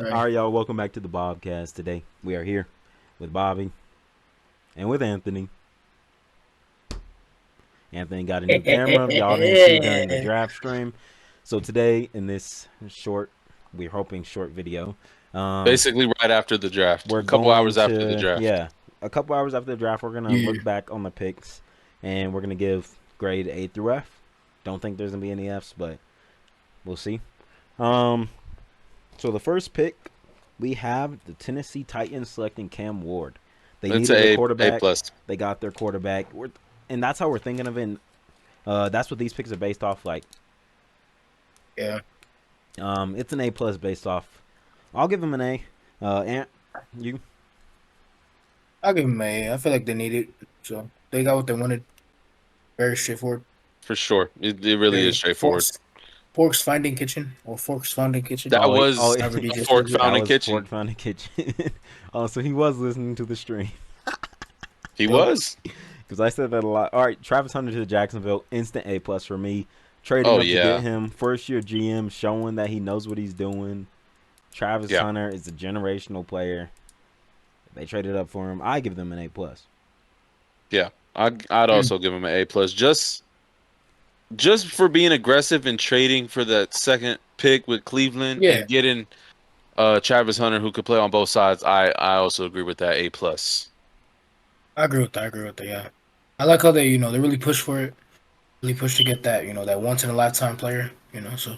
Sorry. All right, y'all. Welcome back to the Bobcast. Today we are here with Bobby and with Anthony. Anthony got a new camera. Y'all didn't see during the draft stream. So today, in this we're hoping short video, Basically, right after the draft, we're a couple going hours after the to draft. a couple hours after the draft. We're gonna Yeah. look back on the picks, and we're gonna give grade A through F. Don't think there's gonna be any Fs, but we'll see. So the first pick, we have the Tennessee Titans selecting Cam Ward. They It's needed a A quarterback. plus. They got their quarterback, and that's how we're thinking of it. That's what these picks are based off. Like, Yeah. it's an A plus based off. I'll give him an A. Ant, you? I'll give them an A. I feel like they need it. So they got what they wanted. Very straightforward. For sure. It really Very is straightforward. Forks finding kitchen or Forks founding kitchen. That was however a DJ fork says it. found That in was kitchen. Fork found in kitchen. Oh, so he was listening to the stream He Yup. was. because I said that a lot. All right, Travis Hunter to Jacksonville, instant A plus for me. Trading Oh, up to yeah. get him, first year GM, showing that he knows what he's doing. Travis Yeah. Hunter is a generational player. They traded up for him. I give them an A plus. Yeah. I'd also give him an A plus. Just for being aggressive and trading for that second pick with Cleveland Yeah. and getting Travis Hunter who could play on both sides. I also agree with that A plus. I agree with that. Yeah. I like how they really push for it. Really push to get that that once in a lifetime player. So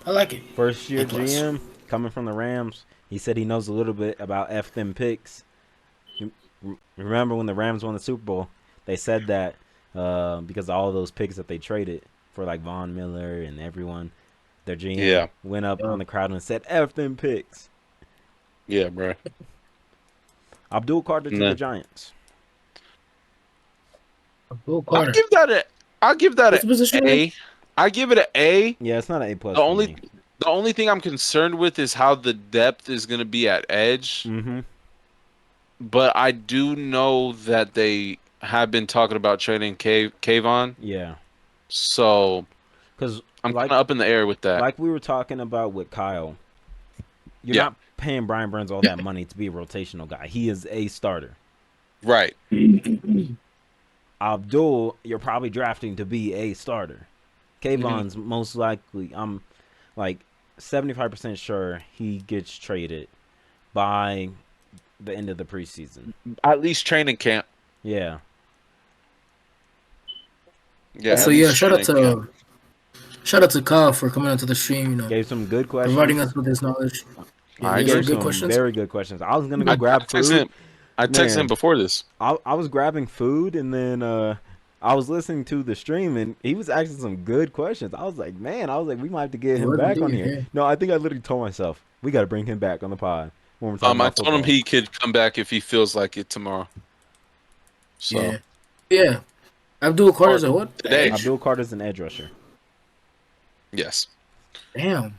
I like it. First year A plus. GM coming from the Rams. He said he knows a little bit about F them picks. Remember when the Rams won the Super Bowl? They said that because of all those picks that they traded for like Von Miller and everyone, their GM went up on the crowd and said F them picks. Yeah, bro. Abdul Carter to the Giants. Bill Carter. I'll give that What's the position an again? A. I give it an A. Yeah, it's not an A plus. The only thing I'm concerned with is how the depth is going to be at edge. Mm-hmm. But I do know that they have been talking about trading Kayvon. Yeah. So because I'm kind of up in the air with that. Like we were talking about with Kyle, you're not paying Brian Burns all that money to be a rotational guy. He is a starter. Right. Abdul, you're probably drafting to be a starter. Kayvon's most likely, I'm like 75% sure he gets traded by the end of the preseason. At least training camp. Yeah. Yeah. So shout out to Kyle for coming onto the stream. Gave some good questions. Providing us with his knowledge. I Yeah, gave good some questions. very good questions. I was gonna go grab food. I texted him before this. I was grabbing food and then I was listening to the stream and he was asking some good questions. I was like, we might have to get him back on here. Yeah. No, I think I literally told myself we got to bring him back on the pod. When we're talking about I told him he could come back if he feels like it tomorrow. So yeah. Abdul Carter's a what? Today. Abdul Carter's an edge rusher. Yes. Damn.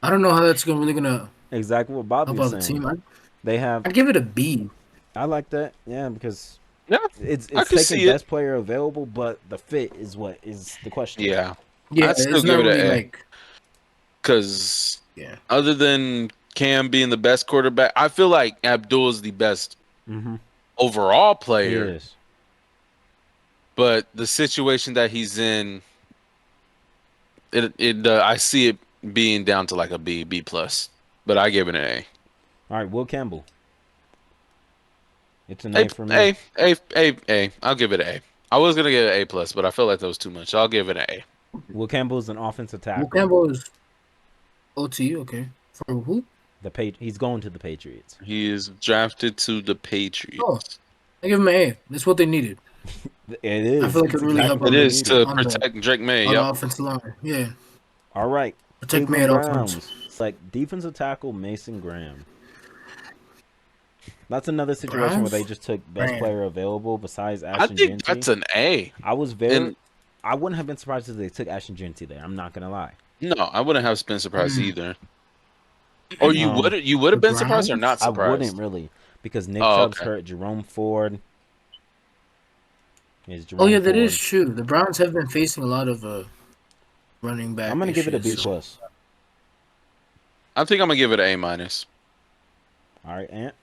I don't know how that's really gonna exactly what Bobby was saying. The team. I'd give it a B. I like that. Yeah, because it's taking best player available, but the fit is what is the question. Yeah. Yeah, I'd still give it an A. Because yeah, other than Cam being the best quarterback, I feel like Abdul is the best overall player. He is. But the situation that he's in, I see it being down to like a B plus. But I give it an A. All right, Will Campbell. It's an A for me. A. I'll give it an A. I was gonna give it an A plus, but I felt like that was too much. So I'll give it an A. Will Campbell is an offensive tackle. Will Campbell is OT, okay. For who? He's going to the Patriots. He is drafted to the Patriots. Oh, I give him an A. That's what they needed. It is. I feel like it really helped. It is to protect Drake May. On the offensive line. Yeah. All right. Protect May at offense. It's like defensive tackle Mason Graham. That's another situation where they just took best player available besides Ashton Genty. I think that's an A. I wouldn't have been surprised if they took Ashton Genty there. I'm not gonna lie. No, I wouldn't have been surprised either. Or you would have been surprised or not surprised? I wouldn't really, because Nick Chubb's hurt. Jerome Ford. That is true. The Browns have been facing a lot of running back. I'm gonna give it a B plus. I think I'm gonna give it an A minus. All right, Ant.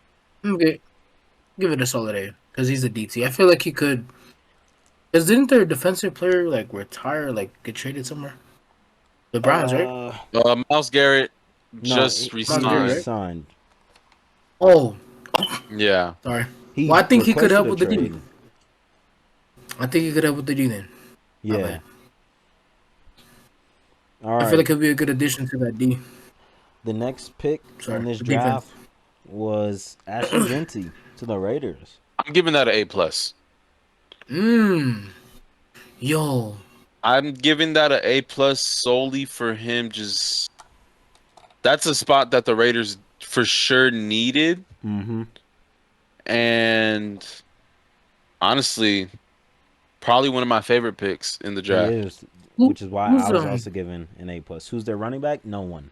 Okay, give it a solid A because he's a DT. I feel like he could. Because didn't their defensive player like retire, like get traded somewhere? The Browns, right? Uh, Miles Garrett no, just Miles he Garrett, resigned. right? resigned. Oh, Yeah. sorry. Well, He I think he could requested help a with the D. trade. I think he could help with the D then. My Yeah. bad. All I feel right. like he'll be a good addition to that D. The next pick in Sorry, this the defense. draft was Ashton Genty to the Raiders. I'm giving that an A plus. Mmm. Yo. I'm giving that an A plus solely for him. Just that's a spot that the Raiders for sure needed, Mm-hmm. and honestly, probably one of my favorite picks in the He draft. is, Who, which is why I who's was also given an A plus. Who's their running back? No one.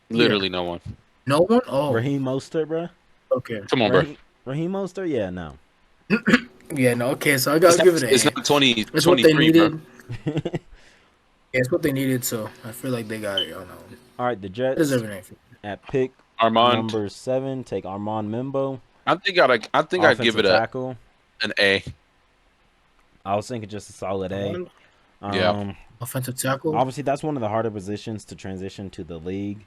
yeah. Literally no one. No one? Oh. Raheem Mostert, bro. Okay. Come on, bro. Raheem Mostert? Yeah, no. Yeah, no, okay, so I gotta give it an It's A. not 20 It's what they 23, bro. needed. Yeah, it's what they needed, so I feel like they got it on that one. All right, the I deserve Jets an A. at pick Armand, number 7 take Armand Mimbo, I think I'd give offensive it a tackle. an A. I was thinking just a solid A. Armand, Yeah. Um, offensive tackle. Obviously that's one of the harder positions to transition to the league.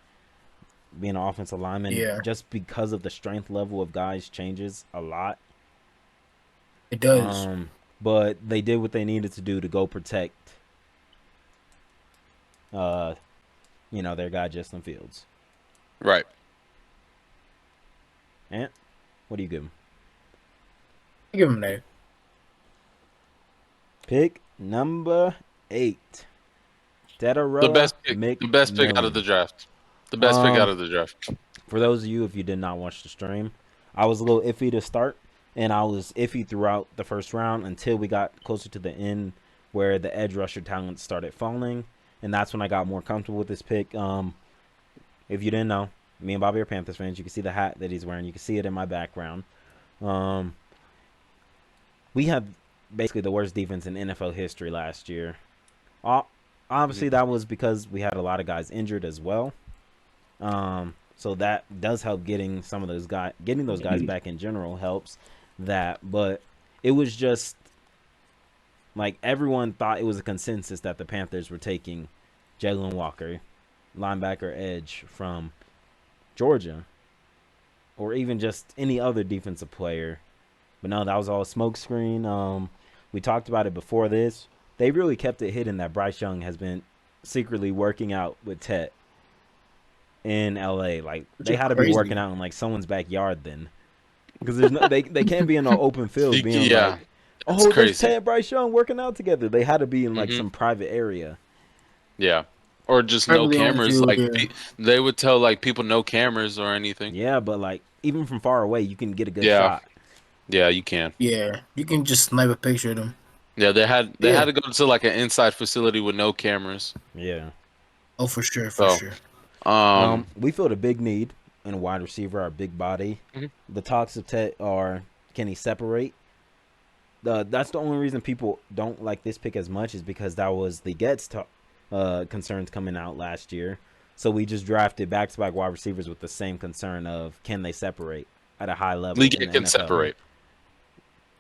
Being an offensive lineman, Yeah, just because of the strength level of guys, changes a lot. it does. But they did what they needed to do to go protect, uh, their guy Justin Fields. Right. Ant, what do you give him? I give him an A. Pick number 8, The Dedarella best pick. The best pick out of the McMillan. draft. The best pick out Um, of the draft. for those of you if you did not watch the stream, I was a little iffy to start, and I was iffy throughout the first round until we got closer to the end, where the edge rusher talent started falling, and that's when I got more comfortable with this pick. If you didn't know, me and Bobby are Panthers fans. You can see the hat that he's wearing. You can see it in my background. Um, we had basically the worst defense in NFL history last year. Obviously, that was because we had a lot of guys injured as well. So that does help getting those guys back in general helps that. But it was just like everyone thought it was a consensus that the Panthers were taking Jalen Walker, linebacker edge from Georgia, or even just any other defensive player. But no, that was all a smokescreen. We talked about it before this. They really kept it hidden that Bryce Young has been secretly working out with Tet in LA. Like Which they is had to be working crazy. out in like someone's backyard then, because there's no they can't be in an open field being Yeah. like, It's oh, there's crazy. Ted and Bryce Young working out together. They had to be in like Hmm. some private area. Yeah. Or just no Privately owned cameras. field, Like yeah. they would tell like people no cameras or anything. Yeah, but like even from far away, you can get a good Yeah. shot. Yeah, you can. Yeah, you can just snipe a picture of them. Yeah, they had Yeah. to go to like an inside facility with no cameras. Yeah. Oh, for sure, for So, sure. We filled a big need in a wide receiver, our big body. Mhm. The talks of Tet are, can he separate? That's the only reason people don't like this pick as much is because that was the concerns coming out last year. So we just drafted back-to-back wide receivers with the same concern of can they separate at a high level in League the can NFL. separate.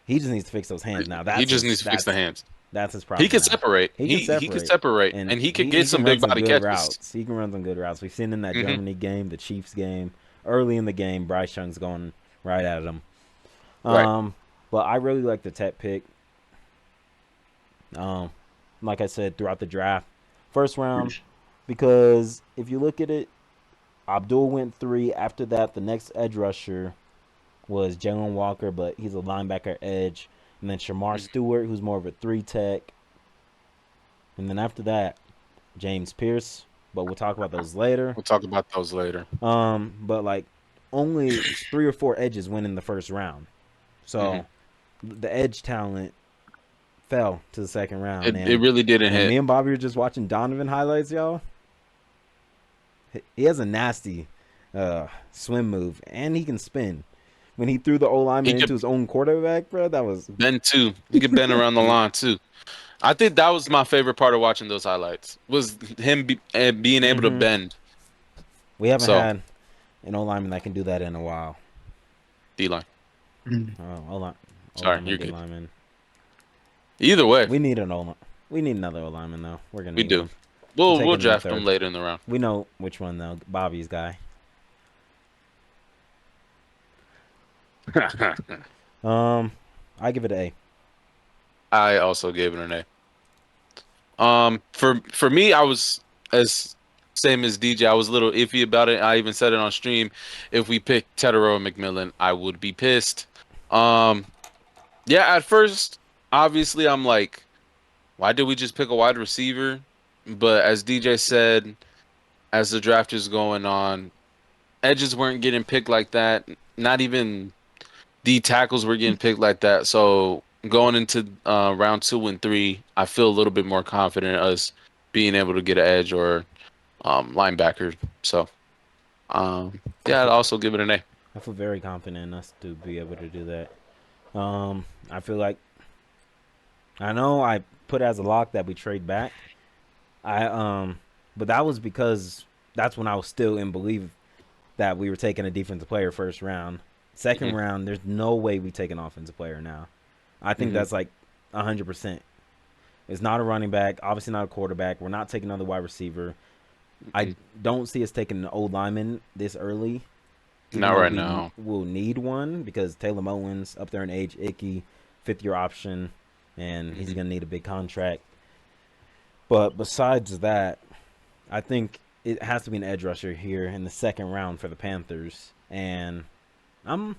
He just needs to fix those hands. Now He that's just his needs to fix the hands. that's his He problem can now. separate. He can He can separate, separate, and and he can he get can some run big some body good catches. routes. He can run some good routes. We've seen in that Hmm. Germany game, the Chiefs game, early in the game, Bryce Young's going right at him. Right. But I really like the Tet pick. Like I said, throughout the draft, first round, because if you look at it, Abdul went 3. After that, the next edge rusher was Jalen Walker, but he's a linebacker edge. And then Shamar Stewart, who's more of a 3 tech. And then after that, James Pierce, but we'll talk about those later. We'll talk about those later. But like only 3 or 4 edges went in the first round. Hmm. So the edge talent fell to the second round. It really didn't And me hit. and Bobby were just watching Donovan highlights, y'all. He has a nasty swim move, and he can spin. When he threw the O He lineman into could his own quarterback, bro, that was bend too. He could bend around the line too. I think that was my favorite part of watching those highlights was him being able to mm-hmm. bend. We haven't So had an O lineman that can do that in a while. D-line. Mm. O Sorry, lineman, you're D good. lineman. Either way, We need an O. We need another O lineman though. We're gonna we need do. one. We'll take We'll it in the draft them third. later in the round. We know which one though. Bobby's guy. I give it an A. I also gave it an A. For me, I was as same as DJ. I was a little iffy about it. I even said it on stream. If we picked Tedero and McMillan, I would be pissed. Um, yeah, at first, obviously, I'm like, why did we just pick a wide receiver? But as DJ said, as the draft is going on, edges weren't getting picked like that. Not even D tackles were getting picked like that. So going into round 2 and 3, I feel a little bit more confident in us being able to get an edge or linebacker. So I yeah, I'd feel, also give it an A. I feel very confident in us to be able to do that. I feel like I know I put as a lock that we trade back. I but that was because that's when I was still in belief that we were taking a defensive player first round. Second Hmm. round, there's no way we take an offensive player now. I think Hmm. that's like 100%. It's not a running back, obviously not a quarterback. We're not taking another wide receiver. I Hmm. don't see us taking an old lineman this early, even Not though right we now. will need one because Taylor Owens up there in age, icky, 5th year option, and he's Hmm. gonna need a big contract. But besides that, I think it has to be an edge rusher here in the second round for the Panthers, and I'm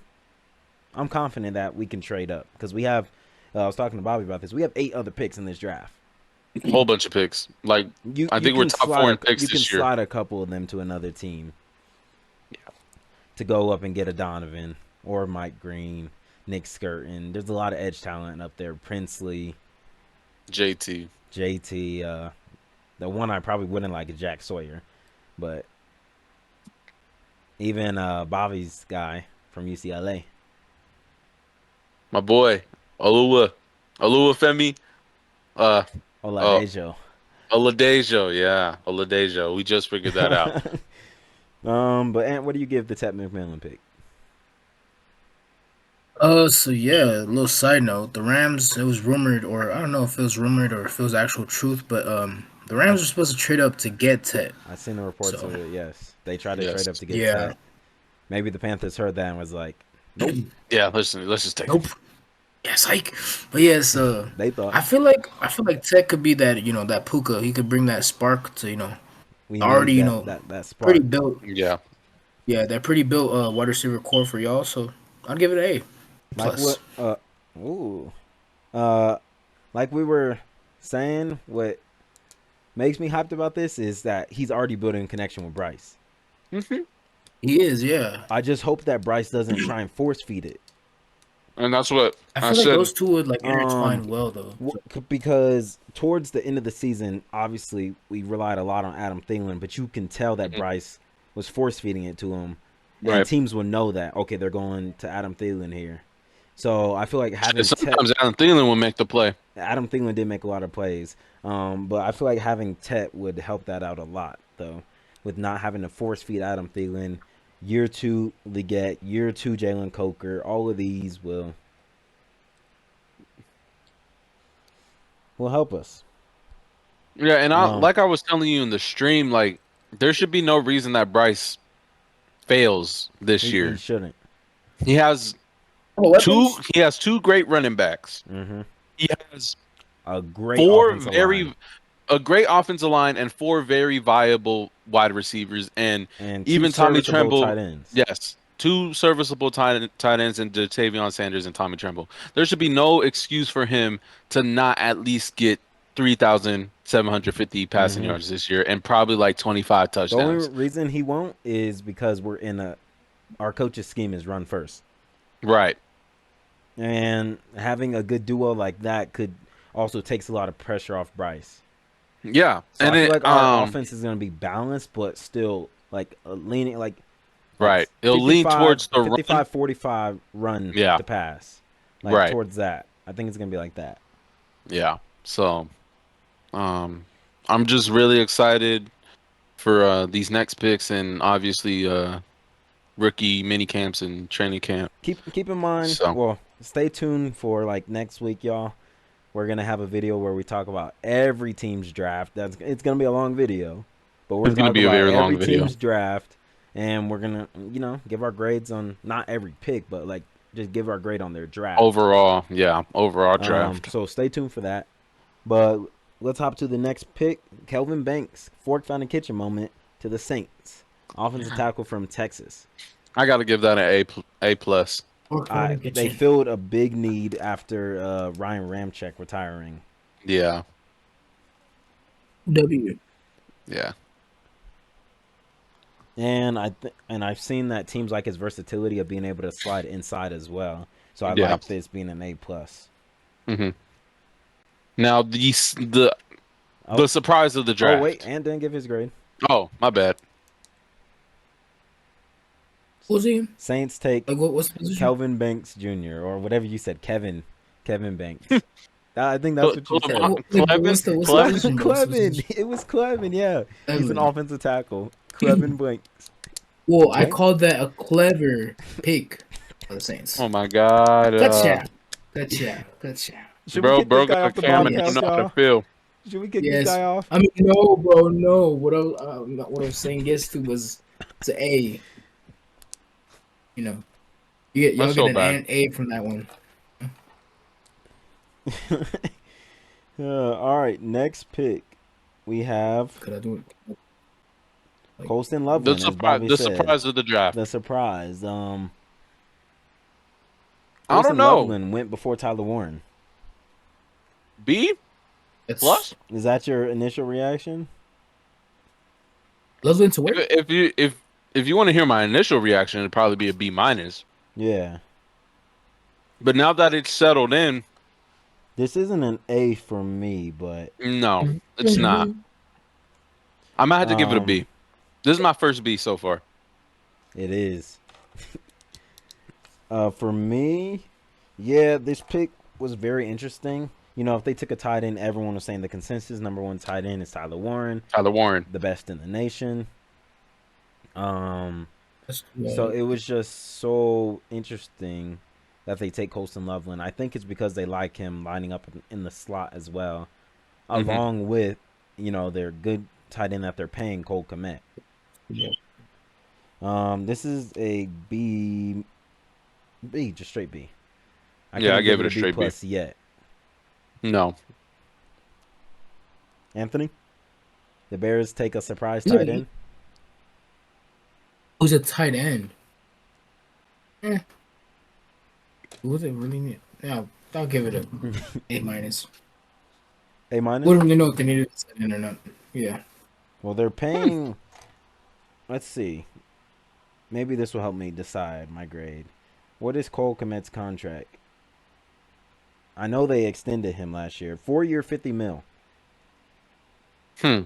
I'm confident that we can trade up because we have. I was talking to Bobby about this. We have 8 other picks in this draft. Whole bunch of picks. Like You I you think we're can top four slide in picks you can this year. slide a couple of them to another team to go up and get a Donovan or Mike Green, Nick Skirton. There's a lot of edge talent up there. Princely, JT. JT. The one I probably wouldn't like is Jack Sawyer, but even Bobby's guy from UCLA. My boy. Alua. Alua Femi. Uh oh Oladejo. Oladejo, yeah. Oladejo. We just figured that out. But Ant, what do you give the Ted McMillan pick? So yeah, a little side note. The Rams, it was rumored, or I don't know if it was rumored or if it was actual truth, but the I Rams were supposed to trade up to get Ted. I seen the reports So of it. Yes, they tried to trade Yes. up to get yeah. Ted. Maybe the Panthers heard that and was like, "Nope." Yeah, listen, let's just take him. Nope. Yes, like, but yes, They thought I feel like Ted could be that that Puka. He could bring that spark to we already need that pretty spark. built. Yeah. Yeah, that pretty built wide receiver core for y'all. So I'd give it an A Like plus. what? Ooh. Uh, like we were saying, what makes me hyped about this is that he's already building a connection with Bryce. Hmm. He is, yeah. I just hope that Bryce doesn't try and force feed it. And that's what I I feel like said. those two would like Um, intertwine well though. So, because towards the end of the season, obviously we relied a lot on Adam Thielen, but you can tell that Mhm. Bryce was force feeding it to him, and Right. teams will know that okay, they're going to Adam Thielen here. So I feel like having Sometimes Adam Thielen will make the play. Adam Thielen did make a lot of plays, but I feel like having Tet would help that out a lot though, with not having to force feed Adam Thielen. Year 2 Leggett, year 2 Jalen Coker, all of these will help us. Yeah, and Um, like I was telling you in the stream, like there should be no reason that Bryce fails this he year. shouldn't. He has oh, two. weapons. He has two great running backs. Hmm. He has A great four offensive line very a great offensive line and four very viable wide receivers, and and 2 even Tommy serviceable Tremble. tight ends. Yes, two serviceable tight ends and Jatavion Sanders and Tommy Tremble. There should be no excuse for him to not at least get 3,750 passing Hmm. yards this year and probably like 25 The only touchdowns. reason he won't is because we're in a our coach's scheme is run first, Right. and having a good duo like that could also takes a lot of pressure off Bryce. Yeah. So And I feel it like our offense is going to be balanced, but still like leaning like right. It'll lean 55, towards the run. 55, 45 run Yeah. to pass, like Right. towards that. I think it's going to be like that. Yeah. So, um I'm just really excited. for these next picks and obviously rookie mini camps and training camp. Keep in mind. So Well, stay tuned for like next week, y'all. We're gonna have a video where we talk about every team's draft. It's gonna be a long video, but we're it's gonna gonna talk be a about very every long video. team's draft, and we're gonna give our grades on not every pick, but like just give our grade on their draft. Overall, yeah, overall draft. So stay tuned for that. But let's hop to the next pick. Kelvin Banks, fork found a kitchen moment to the Saints, offensive tackle from Texas. I got to give that an A plus. They filled a big need after Ryan Ramczyk retiring. Yeah, W. yeah, And I've seen that teams like his versatility of being able to slide inside as well. So I yeah. like this being an A plus. hmm Now the Oh, surprise of the oh wait, draft. and didn't give his grade. Oh, my bad. Who's he? Saints take Like what's the position? Kelvin Banks Jr. or whatever you said, Kevin Banks. I think that's what you said. Clevin, What's the Clevin. position? Clevin. It was Clevin, yeah. He's an Clevin. offensive tackle. Clevin Banks. Well, I Okay. called that a clever pick for the Saints. Oh my God. Gotcha. Should we Bro, kick this guy got a off the camera. Don't podcast, know how to y'all? feel. Should we kick this Yes. guy off? I mean, no, bro, no. What I was saying yes to was to A. You know, y'all That's get so an bad. A from that one. All right, next pick. We have Could I do it? Colston The Loveland, as surprise, Bobby the said. surprise of the draft. The surprise. I don't Colston know. Loveland went before Tyler Warren. B It's plus. Is that your initial reaction? Loveland to where? If you want to hear my initial reaction, it'd probably be a B minus. Yeah. But now that it's settled in, This isn't an A for me, but no, it's not. I might have to give it a B. This is my first B so far. it is. For me, yeah, this pick was very interesting. You know, if they took a tight end, everyone was saying the consensus number one tight end is Tyler Warren, Tyler Warren. the best in the nation. That's So it was just so interesting that they take Colston Loveland. I think it's because they like him lining up in the slot as well, along with their good tight end that they're paying, Cole Kmet. yeah. This is a B, just straight B. I Yeah, I couldn't gave give it a it a B straight B. plus yet. No. Anthony, the Bears take a surprise tight end. Who's a tight end? Who they really need? Yeah, I'll give it a A minus. A minus. Wouldn't really know if they needed a tight end or not. Yeah. Well, they're paying. Let's see. Maybe this will help me decide my grade. What is Cole Kmet's contract? I know they extended him last year. 4-year, $50 million.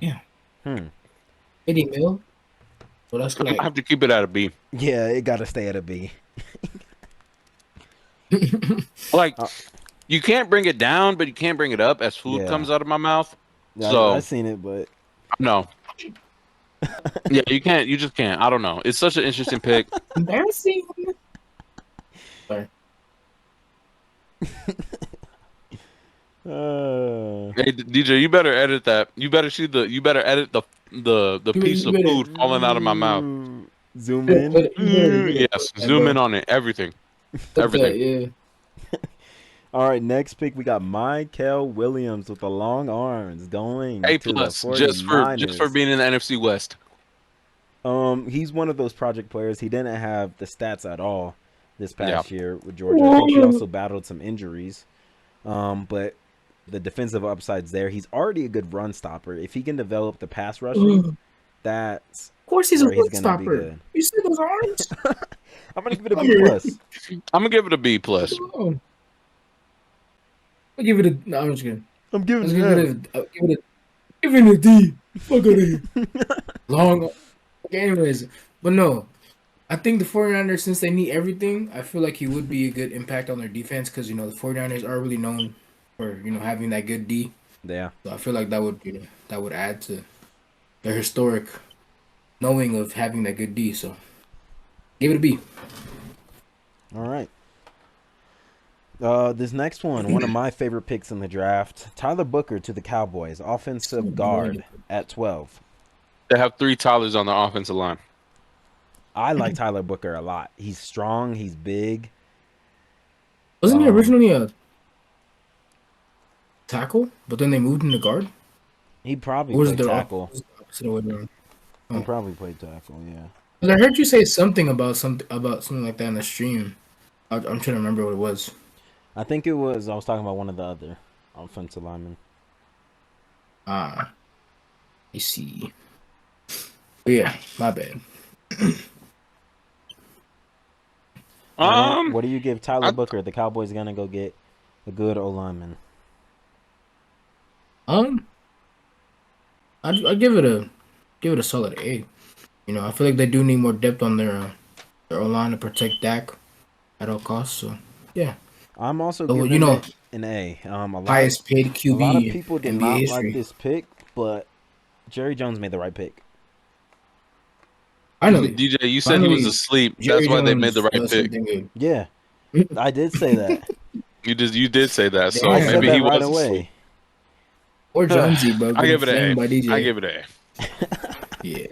Yeah. 80 mil. So that's I like have to keep it at a B. Yeah, it got to stay at a B. Like, you can't bring it down, but you can't bring it up as food Yeah. comes out of my mouth. Yeah, So I've seen it, but no. Yeah, you can't. You just can't. I don't know. It's such an interesting pick. embarrassing. Sorry. Hey, DJ, you better edit that. You better see the. You better edit the piece of food falling out of my mouth. Zoom in. Yes, zoom in on it. Everything. Everything. Yeah. All right, next pick we got Michael Williams with the long arms going A to plus, the 49ers. just for being in the NFC West. He's one of those project players. He didn't have the stats at all this past year with Georgia. Oh, I think he also battled some injuries. But the defensive upside's there. He's already a good run stopper. If he can develop the pass rushing, that's Of course he's a where he's run gonna be stopper. good. You see those arms? I'm gonna give it a B plus. I'm gonna give it a B plus. Oh. I'll give it a. No, I'm just kidding. I'm Let's giving give it it a. Give it a D. Fuck out of here. Long. Okay, anyways, but no, I think the 49ers, since they need everything, I feel like he would be a good impact on their defense because the 49ers are really known for having that good D. Yeah. So I feel like that would that would add to their historic knowing of having that good D. So give it a B. All right. This next one of my favorite picks in the draft, Tyler Booker to the Cowboys, offensive guard at 12. They have 3 Tylers on their offensive line. I like Tyler Booker a lot. He's strong. He's big. Wasn't he originally a tackle, but then they moved him to guard? He probably Or was played it the tackle. opposite of what they're doing? He probably played tackle. Yeah. 'Cause I heard you say something about something like that in the stream. I'm trying to remember what it was. I think it was. I was talking about one of the other offensive linemen. I see. But yeah, my bad. What do you give Tyler Booker? The Cowboys gonna go get a good O lineman. I give it a solid A. You know, I feel like they do need more depth on their O line to protect Dak at all costs. So yeah, I'm also so, giving you know, it an A. highest paid QB. A lot of people did NBA not history. like this pick, but Jerry Jones made the right pick. Finally, DJ, you said he was asleep. Jerry That's why they made the Jones right does pick. something good. Yeah, I did say that. You did say that, so Yeah. I said maybe that he right was away. asleep. Or Jonesy, bro. I give it flamed an by A. DJ. I give it an A. Yeah.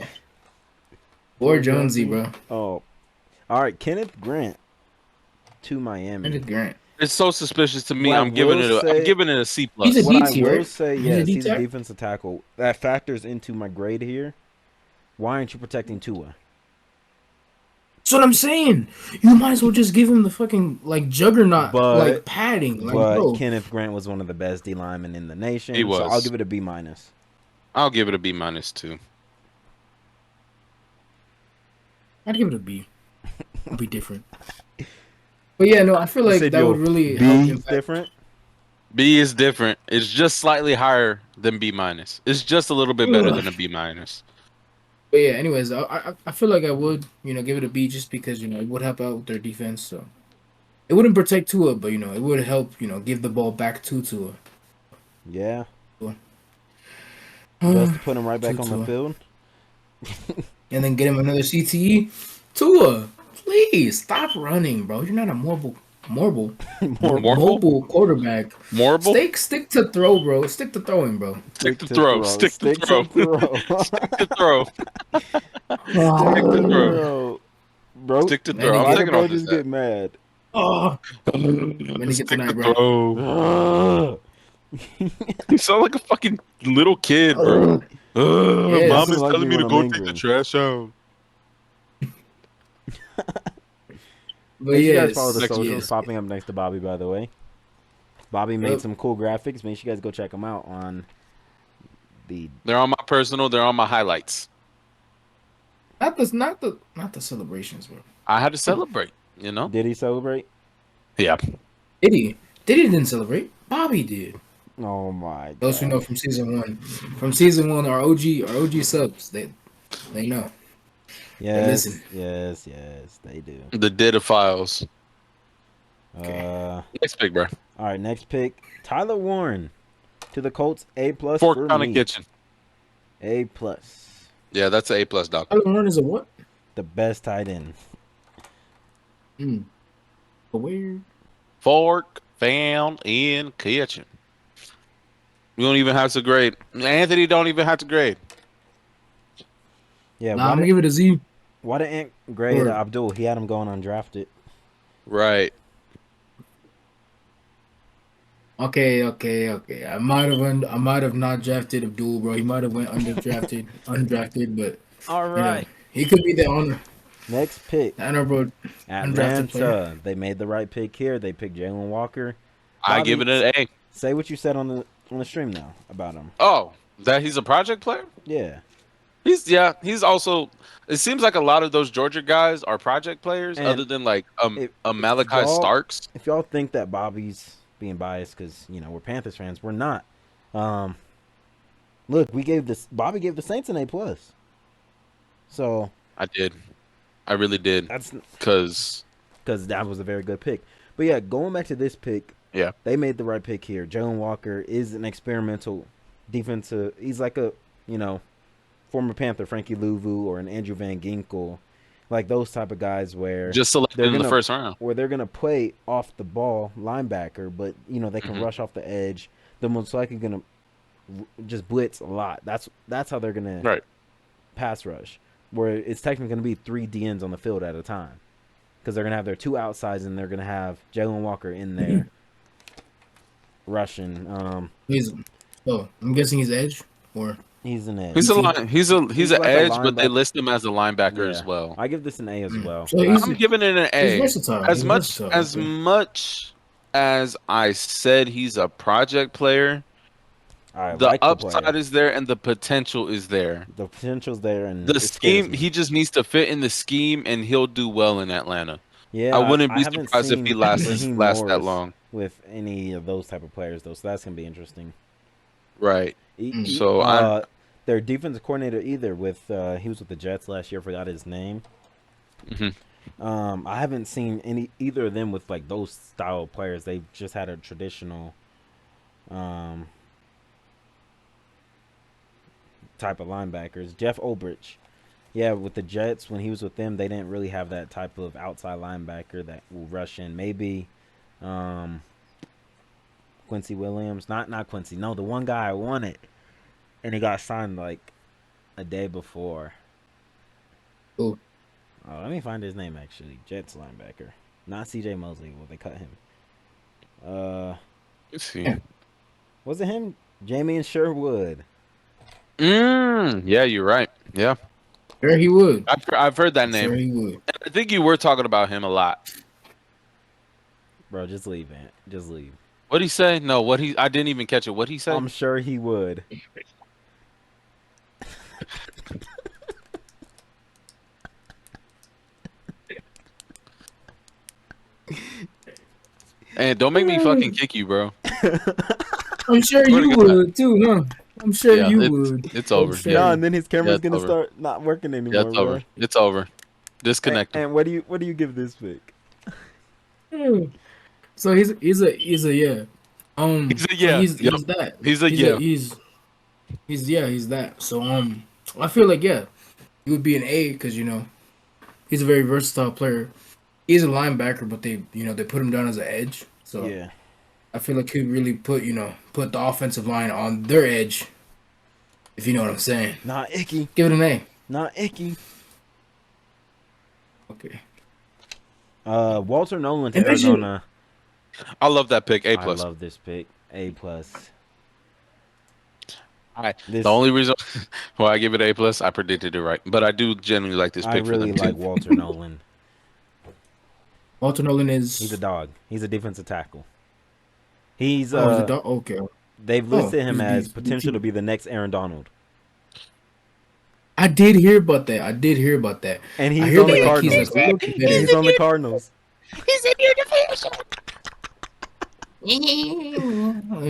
Or Jonesy, bro. Oh, all right. Kenneth Grant to Miami. Kenneth Grant. It's so suspicious to me. What I I'm giving will it say- a C+. He's a What I DT, will right? say, He's a yes, he's a D-tack? defensive tackle. That factors into my grade here. Why aren't you protecting Tua? That's what I'm saying. You might as well just give him the fucking juggernaut But- padding. Like, But bro. Kenneth Grant was one of the best D linemen in the nation. He So was. I'll give it a B minus. I'll give it a B- too. I'd give it a B. It'd be different. But yeah, no, I feel like Said that your would really help B impact. different. B is different. It's just slightly higher than B-. It's just a little bit better than a B-. But yeah, anyways, I feel like I would, give it a B just because, it would help out with their defense. So it wouldn't protect Tua, but, it would help, give the ball back to Tua. Yeah. Tua. Just to put him right back on the Tua. field. And then get him another CTE. Tua, please stop running, bro. You're not a mobile quarterback. Morble? Stick to throw, bro. Stick to throwing, bro. Stick to throw. Stick to throw. Stick to throw. Stick to throw. Bro, Stick to Man, throw. he I'm get- taking bro off this just hat. get mad. Oh, when he gets Stick tonight, to bro. throw. You sound like a fucking little kid, bro. Yeah, Mom that's is like telling me me to when go I'm take angry. the trash out. But Make sure you yes, guys follow the Next socials yes. popping up next to Bobby, by the way. Bobby made Yep. some cool graphics. Make sure you guys go check them out on the. They're on my personal. They're on my highlights. Not the celebrations, bro. I had to celebrate. You know. Did he celebrate? Yeah. Diddy didn't celebrate. Bobby did. Oh my god. Those who know from season one, our OG subs, they know. Yes, listen. yes, they do. The Data Files. Next pick, bro. All right, next pick, Tyler Warren to the Colts. A plus Fork for on the me. kitchen. A plus, Yeah, that's an A+, dog. Tyler Warren is a what? the best tight end. A weird. Fork found in kitchen. You don't even have to grade. Anthony don't even have to grade. Yeah, Nah, I'm gonna give it a Z. why didn't grade Or- Abdul? He had him going undrafted. Right. Okay. I might have not drafted Abdul, bro. He might have went undrafted, but All right. he could be the Next pick, honorable undrafted player. Atlanta. They made the right pick here. They picked Jalen Walker. I Bobby, give it an A. Say what you said on the stream now about him. Oh, that he's a project player? Yeah. He's also. It seems like a lot of those Georgia guys are project players, And other than like if Malachi y'all- Starks. If y'all think that Bobby's being biased because we're Panthers fans, we're not. Look, Bobby gave the Saints an A plus. So I did. I really did. that's Because because that was a very good pick. But yeah, going back to this pick, Yeah. they made the right pick here. Jalen Walker is an experimental defensive. He's like a former Panther Frankie Louvu or an Andrew Van Ginkel, like those type of guys where Just selected in the first round. where they're gonna play off the ball linebacker, but they can rush off the edge. They're most likely gonna just blitz a lot. That's how they're gonna pass rush, where it's technically gonna be 3 DNs on the field at a time, because they're gonna have their 2 outsides and they're gonna have Jalen Walker in there rushing. I'm guessing he's edge or he's an edge. He's an like edge, but they list him as a linebacker as well. I give this an A as well. So I'm giving it an A. He's versatile. As much as I said he's a project player, the upside is there and the potential is there. The potential's there, and the scheme, he just needs to fit in the scheme, and he'll do well in Atlanta. Yeah, I wouldn't be surprised if he lasts that long with any of those type of players, though. So that's gonna be interesting. Right. So their defensive coordinator he was with the Jets last year. Forgot his name. I haven't seen either of them with like those style of players. They've just had a traditional type of linebackers. Jeff Ulbrich, with the Jets, when he was with them, they didn't really have that type of outside linebacker that will rush in. Maybe Quincy Williams, not Quincy. No, the one guy I wanted, and he got signed like a day before. Oh, let me find his name actually. Jets linebacker, not C.J. Mosley. Well, they cut him. Let's see. Was it him? Jamie Sherwood. Yeah, you're right. Yeah. Sure he would. I've heard that name. Sure he would. I think you were talking about him a lot. Bro, just leave, man. Just leave. What'd he say? No, I didn't even catch it. What'd he say? I'm sure he would. And don't make me fucking kick you, bro. I'm sure you would too, huh? I'm sure you would. It's over. Sure. No, and then his camera's gonna start not working anymore. Yeah, it's over. Bro. It's over. Disconnect. And what do you give this pick? So he's a He's a yeah. He's that. He's that. So I feel like he would be an A because he's a very versatile player. He's a linebacker, but they put him down as an edge. So yeah, I feel like he'd really put the offensive line on their edge. If you know what I'm saying. Not icky. Give it an A. Not icky. Okay. Walter Nolan to Arizona. I love that pick. A+. I love this pick. A+. The only reason why I give it A+, I predicted it right, but I do genuinely like this pick. I really like Walter Nolan. Walter Nolan he's a dog. He's a defensive tackle. He's he's a dog. Okay. They've listed him as potential to be the next Aaron Donald. I did hear about that. And he's on the Cardinals. He's on the Cardinals. He's in your division.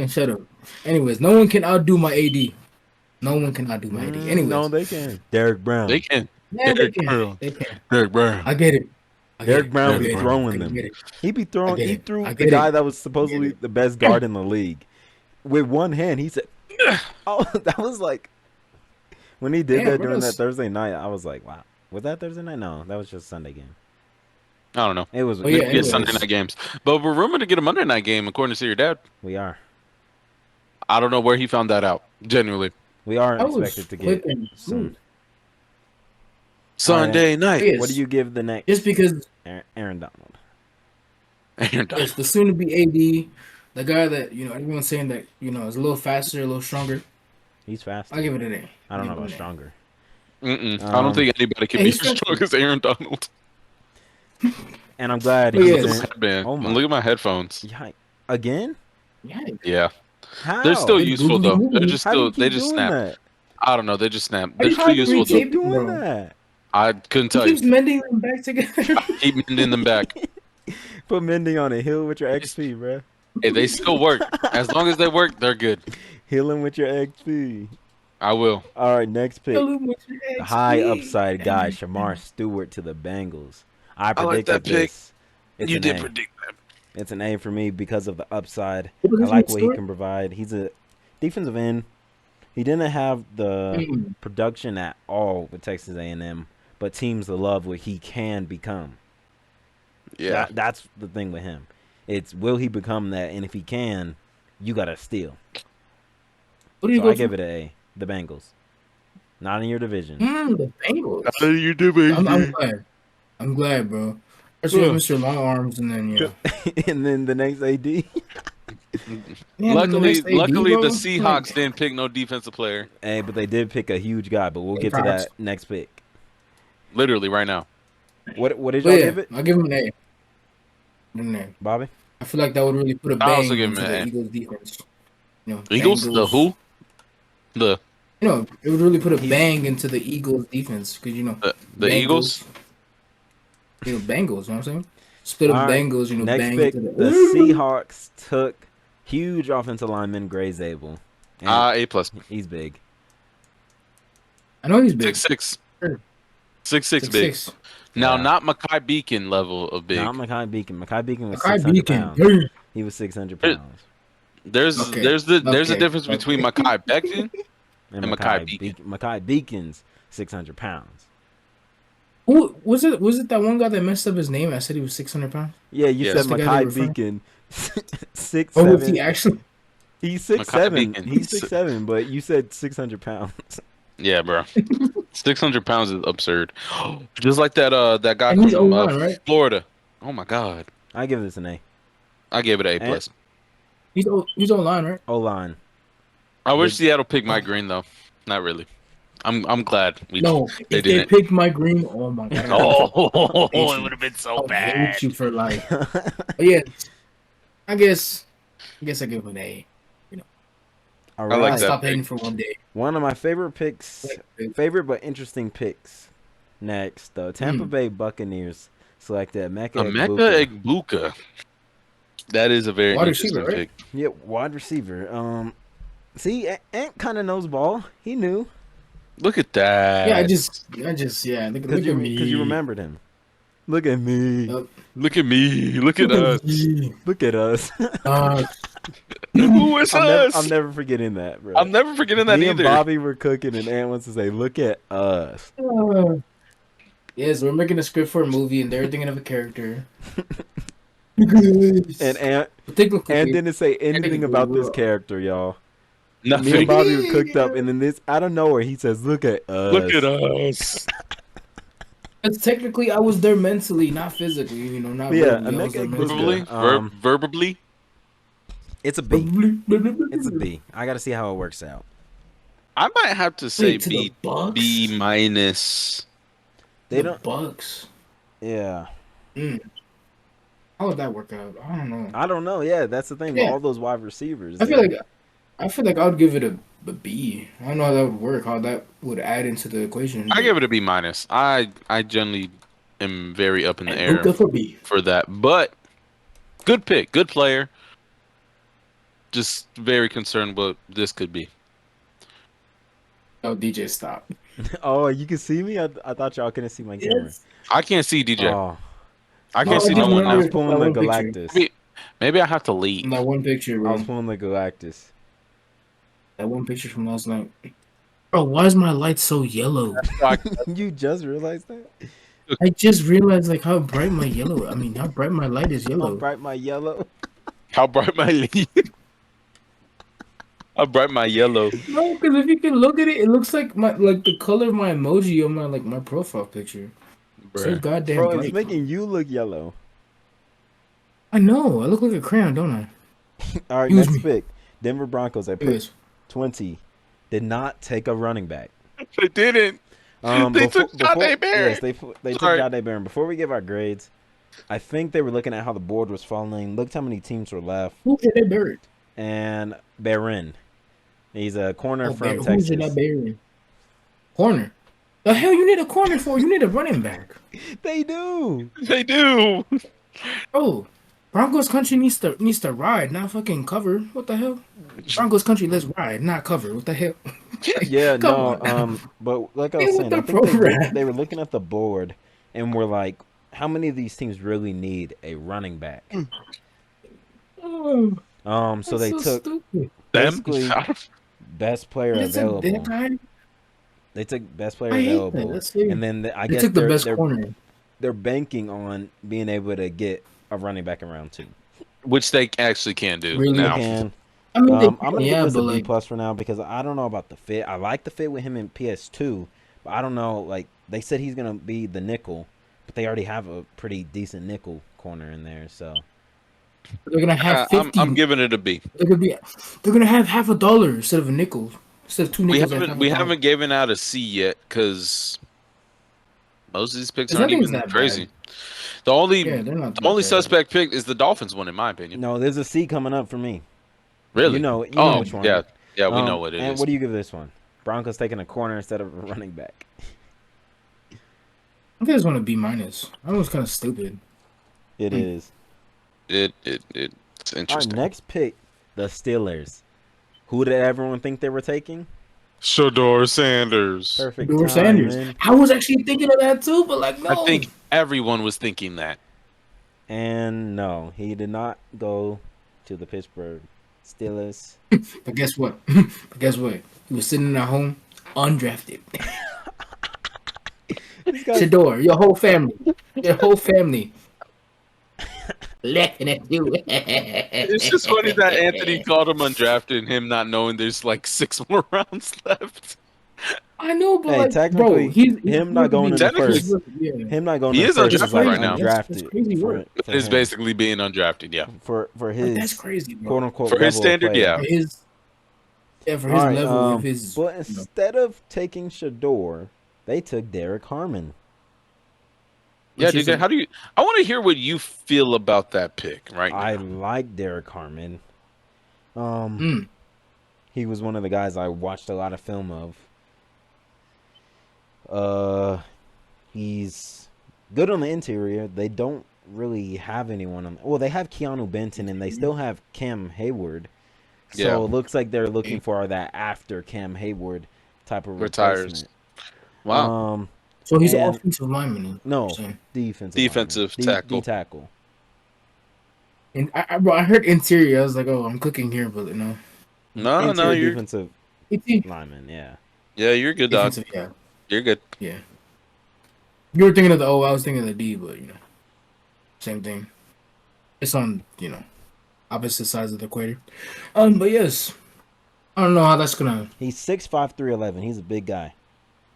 Shut up. Anyways, no one can outdo my AD. Anyways. No, they can. Derek Brown. They can. Yeah, Derek Brown. I get it. Derek Brown be throwing them. He be throwing. He threw the guy that was supposedly the best guard in the league with one hand. He said, "Oh, that was like." When he did that during that Thursday night, I was like, "Wow, was that Thursday night? No, that was just a Sunday game." I don't know. It was. We get Sunday night games, but we're rumored to get a Monday night game, according to your dad. We are. I don't know where he found that out. Genuinely, we are expected to get soon. Sunday night. Yes. What do you give the next? Just because Aaron Donald. Yes, the soon to be AD, the guy that everyone's saying that is a little faster, a little stronger. He's faster. I'll give it an A. I don't know about stronger. I don't think anybody can be as strong as Aaron Donald. And I'm glad he look at my headphones. Yeah. Again? Yeah. How? They're still useful though. They're just still they just snap. That? I don't know. They just snap. They're still useful though. Keep doing that. I couldn't tell you. He keeps mending them back together. Keep mending them back. Put mending on a hill with your XP, bro. Hey, they still work. As long as they work, they're good. Healing with your XP. I will. All right, next pick. The high upside guy, Shamar Stewart to the Bengals. I predicted this. You did predict that. It's an A for me because of the upside. I like what he can provide. He's a defensive end. He didn't have the Mm. production at all with Texas A&M, but teams love what he can become. Yeah. That's the thing with him. It's will he become that, and if he can, you gotta steal. What do you So go I for? give it a A. The Bengals, not in your division. The Bengals. You do I'm glad. I'm glad, bro. First you have Mr. Long Arms, and then And then the next AD. yeah, and then the Luckily, next AD, luckily the bro. Seahawks didn't pick no defensive player. Hey, but they did pick a huge guy. But we'll Hey, get to props. that next pick. Literally right now. What did But y'all yeah, give it, I'll give him an A. Give him an A. Bobby? I feel like that would really put a I also bang give him into an the A. Eagles defense. Eagles? The Bengals. who? The It would really put a He's bang into the Eagles defense because the Eagles? Bengals. Bengals. You know what I'm saying? Split all up right. Bengals. Next Bang pick, into the the. Seahawks took huge offensive lineman Gray Zabel, and A plus. he's big. I know he's big. 6'6". Sure. 6'6" big. 6'6". Now, Yeah. not Makai Beacon level of big. Not Makai Beacon. Makai Beacon was Makai 600 Beacon. pounds. He was 600 There- pounds. There's Okay. there's a Okay. difference between Makai Beacon And and Makai Beacon. Makai Beacon's 600 pounds. Who was it? Was it that one guy that messed up his name? I said he was 600 pounds. Yeah, you Yes. said That's the guy they Makai referring- Beacon, Or was 6'7". he actually? He's Makai 6'7". Beacon. He's 6'7", but you said 600 pounds. Yeah, bro. 600 pounds is absurd. Just like that guy And he's from O-line, right? Florida. Oh my god. I give this an A. I gave it an A And- plus. He's online, right? O-line. I wish Did- Seattle picked Mike Green though. Not really. I'm glad we No, they if they didn't. picked Mike Green, oh my god. Oh, hate it you. would have been so I'll bad. hate you for life. But yeah, I guess I give him an A. All I like I right. that. stop pick. hating for one day. One of my favorite picks, Like, favorite but interesting picks. Next, the Tampa Bay Buccaneers selected Emeka Emeka Egbuka. Egbuka. That is a very Wide interesting receiver, right? pick. Yeah, wide receiver. See, Ant kind of knows ball. He knew Look at that. Yeah, I just, yeah. Look because at me. you remembered him. Look at me. Yep. Look at me. Look at us. me. Look at us. Who is us? I'm never forgetting that, bro. I'm never forgetting that Me and either. Bobby were cooking, and Ant wants to say, "Look at us." Yes, we're making a script for a movie, and they're thinking of a character. And Ant technically, didn't say anything about this character, y'all. Me Nothing. and Bobby were cooked up, and then this out of nowhere, he says, "Look at us." Look at us. Because technically, I was there mentally, not physically. Not Yeah, verbally. I was there Emeka mentally. Verbally? Egbuka, Verbally? It's a B. It's a B. I got to see how it works out. I might have to say Wait, to B. the Bucks? B minus. They The don't. Bucks. Yeah, How would that work out? I don't know. I don't know. Yeah, that's the thing. Yeah. With all those wide receivers. I feel like I would give it a B. I don't know how that would work. How that would add into the equation. I give it a B minus. I generally am very up in the air Good for B. for that. But good pick. Good player. Just very concerned what this could be. Oh, DJ, stop. Oh, you can see me. I thought y'all couldn't see my camera. I can't see DJ. Oh, I can't No, see I no just one I was now. pulling That the one picture. Galactus. Maybe I have to leave. That one picture, I bro. was pulling the Galactus. That one picture from last night. Bro, why is my light so yellow? You just realized that? I just realized like how bright my how bright my light is How yellow. bright my yellow. How bright my How bright my yellow. No, because if you can look at it, it looks like the color of my emoji on my profile picture. So Bruh. goddamn Bro, bright. it's making you look yellow. I know. I look like a crayon, don't I? All right, Excuse next me. pick. Denver Broncos at pick Anyways, 20 did not take a running back. They didn't. They took Jahdae Barron. Yes, they took Sorry. Jahdae Barron. Before we give our grades, I think they were looking at how the board was falling. Looked how many teams were left. who did that buried? And Barron, he's a corner from Who Texas. did that buried? Corner. The hell you need a corner for? You need a running back. They do. They do. Bro, Broncos country needs to ride, not fucking cover. What the hell? Broncos country, let's ride, not cover. What the hell? Yeah, Come no. on now. But like I Get was with saying, I the think program. they were looking at the board and were like, how many of these teams really need a running back? Oh, So they that's so took stupid. Them? basically best player They took that available. guy. They took best player I hate that. available, Let's see. and then I They guess took the best corner. they're banking on being able to get a running back in round 2. Which they actually can do Really? They now. can. I mean, they I'm can, gonna give yeah, this but a B like, plus for now because I don't know about the fit. I like the fit with him in PS2, but I don't know. Like they said, he's gonna be the nickel, but they already have a pretty decent nickel corner in there. So they're gonna have I'm 50. giving it a B. They're gonna have half a dollar instead of a nickel. Instead of two We nickels, they have half a we dollar. haven't given out a C yet because most of these picks Because aren't nothing's even that crazy. bad. The only Yeah, they're not the that only bad. suspect pick is the Dolphins one, in my opinion. no, there's a C coming up for me. Really? You know Oh, which one. yeah. Yeah, we know what it and is. what do you give this one? Broncos taking a corner instead of a running back. I think it's one to B minus. That was kind of stupid. It is. It's Our interesting. next pick, the Steelers. Who did everyone think they were taking? Shador Sanders. Perfect Dor Sanders. timing. I was actually thinking of that too, but like, no. I think everyone was thinking that. And no, he did not go to the Pittsburgh Steelers. But guess what? But guess what? He was sitting at home, undrafted. Shador, your whole family. Your whole family. Looking at you. It's just funny that Anthony called him undrafted and him not knowing there's like 6 more rounds left. I know, but Hey, like, technically, bro, he's him not going in the Technically- first. Yeah. Him not going He in the is first is undrafted like right now. That's undrafted crazy for, work. for It's him. basically being undrafted, yeah. for Like, his that's crazy, bro. quote unquote For his level of standard, play. yeah. For his, for his All right, level, of his. but you know. instead of taking Shador, they took Derek Harmon. Yeah, Which is DJ, a- how do you I want to hear what you feel about that pick right I now. like Derek Harmon. Mm. He was one of the guys I watched a lot of film of. He's good on the interior. They don't really have anyone on. Well, they have Keanu Benton and they still have Cam Hayward. So Yeah. it looks like they're looking for that after Cam Hayward type of Retires. replacement. Wow. So he's an and- offensive lineman. No, you're saying. defensive tackle. D tackle. And bro, I heard interior. I was like, oh, I'm cooking here, but no. No, Interior you're defensive It's lineman. Yeah. you're good, dog. defensive, yeah. You're good. Yeah. You were thinking of the O, I was thinking of the D, but same thing. It's on, opposite sides of the equator. But yes. I don't know how that's gonna He's 6'5", 311. He's a big guy.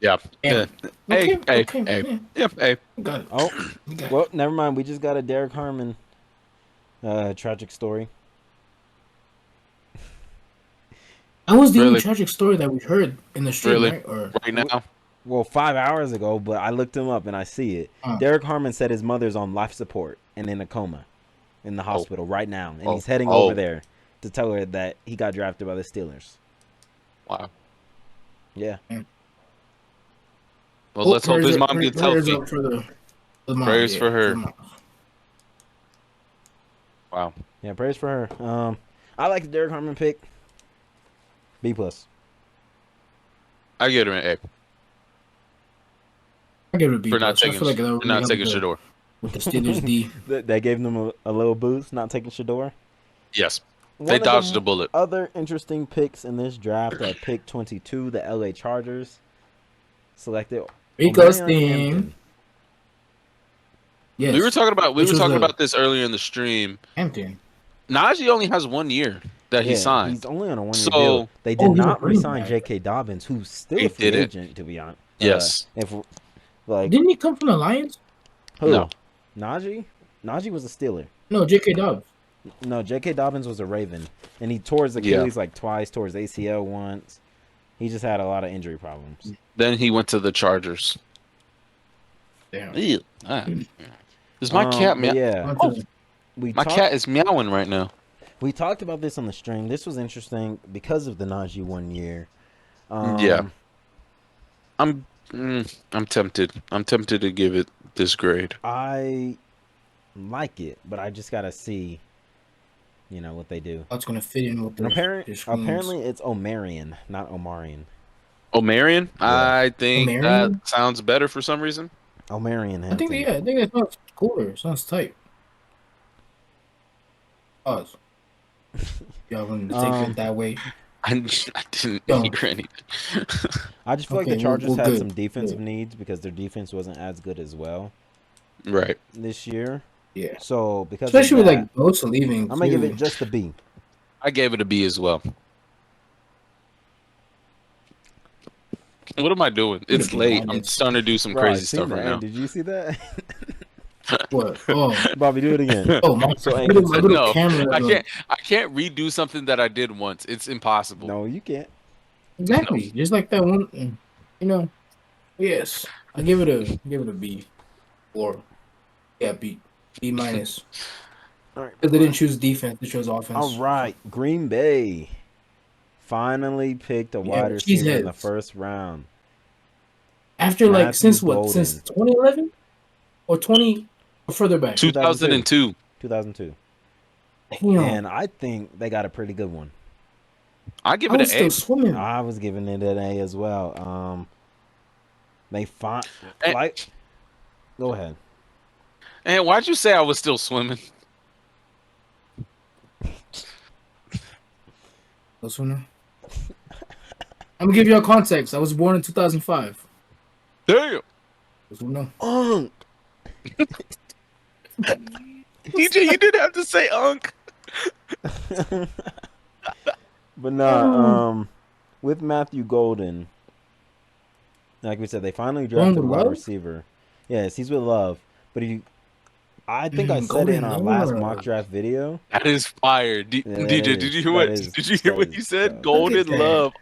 Yeah. Yeah. Hey, Okay, hey, okay, hey. yeah. Yep, hey. Got it. Oh, You got it. well, never mind. We just got a Derek Harmon tragic story. That was the only Really? tragic story that we heard in the stream, Really? right? Or Right now. Well, 5 hours ago, but I looked him up and I see it. Derek Harmon said his mother's on life support and in a coma in the hospital right now. And he's heading over there to tell her that he got drafted by the Steelers. Wow. Yeah. Well, let's hope his mom gets prayers healthy. up for the mom, Prayers yeah, for her. the mom. Wow. Yeah, praise for her. I like the Derek Harmon pick. B+. I get him an A I give it a B+. for not I taking feel like that for not taking Shador. with the Steelers D. They gave them a little boost, not taking Shador. Yes. One They of dodged the a bullet. Other interesting picks in this draft at pick 22, the LA Chargers selected Rico Omarion Sting. Hampton. Yes. We were talking Which was about this earlier in the stream. Hampton. Najee only has 1 year that he Yeah, signed. he's only on a 1-year So- deal. They did Oh, he's a not running re-sign back. J.K. Dobbins, who's still They a free didn't. agent, to be honest. Yes. Didn't he come from the Lions? Who? No. Najee? Najee was a Steeler. No, J.K. Dobbs. No, J.K. Dobbins was a Raven, and he tore his Achilles like twice, tore his ACL once. He just had a lot of injury problems. Then he went to the Chargers. Damn. Ew. Ah. Is my cat but meow? yeah, Oh, my my cat is meowing right now. We talked about this on the stream. This was interesting because of the Najee 1 year. Yeah. I'm tempted. I'm tempted to give it this grade. I like it, but I just gotta see, what they do. How it's gonna fit in with And the apparently it's Omarion, not Omarion. Omarion? Yeah. I think Omarion? that sounds better for some reason. Omarion I think Hampton. I think that sounds cooler. It sounds tight. Pause. Y'all want to take it that way? I didn't Yo, hear anything. I just feel like the okay, Chargers we're had good. some defensive Good. needs because their defense wasn't as good as well Right. this year. Yeah. So because of Especially with that, like Bosa leaving I'm gonna give too. it just a B. I gave it a B as well. What am I doing? Give it a It's B late. I'm minus. starting to do some Bro, I crazy seen stuff that. right And now. did you see that? What? Oh, Bobby, do it again. oh, my So my little No, camera. I can't redo something that I did once. It's impossible. No, you can't. No. Exactly, just like that one. You know. Yes, I give it a B or yeah B minus All right. because they didn't choose defense; they chose All offense. right. Green Bay finally picked a Yeah, wide receiver in the cheeseheads. first round. After like Matthew since what? Since Golden, 2011 or 20 or further back. 2002. 2002. 2002. Damn, And I think they got a pretty good one. I give I it an was A. still swimming. I was giving it an A as well. They find And, like. Go ahead. and why'd you say I was still swimming? Still swimming. I'm gonna give y'all context. I was born in 2005. Damn. So no. DJ, you didn't have to say unk. But nah, with Matthew Golden, like we said, they finally drafted a with wide Love? receiver. Yes, he's with Love. But I think I said it Golden in our last mock Love. draft video. That is fire. Yeah, that DJ, did you is hear that what is did you hear that what is you said? tough. Look at Golden that. love.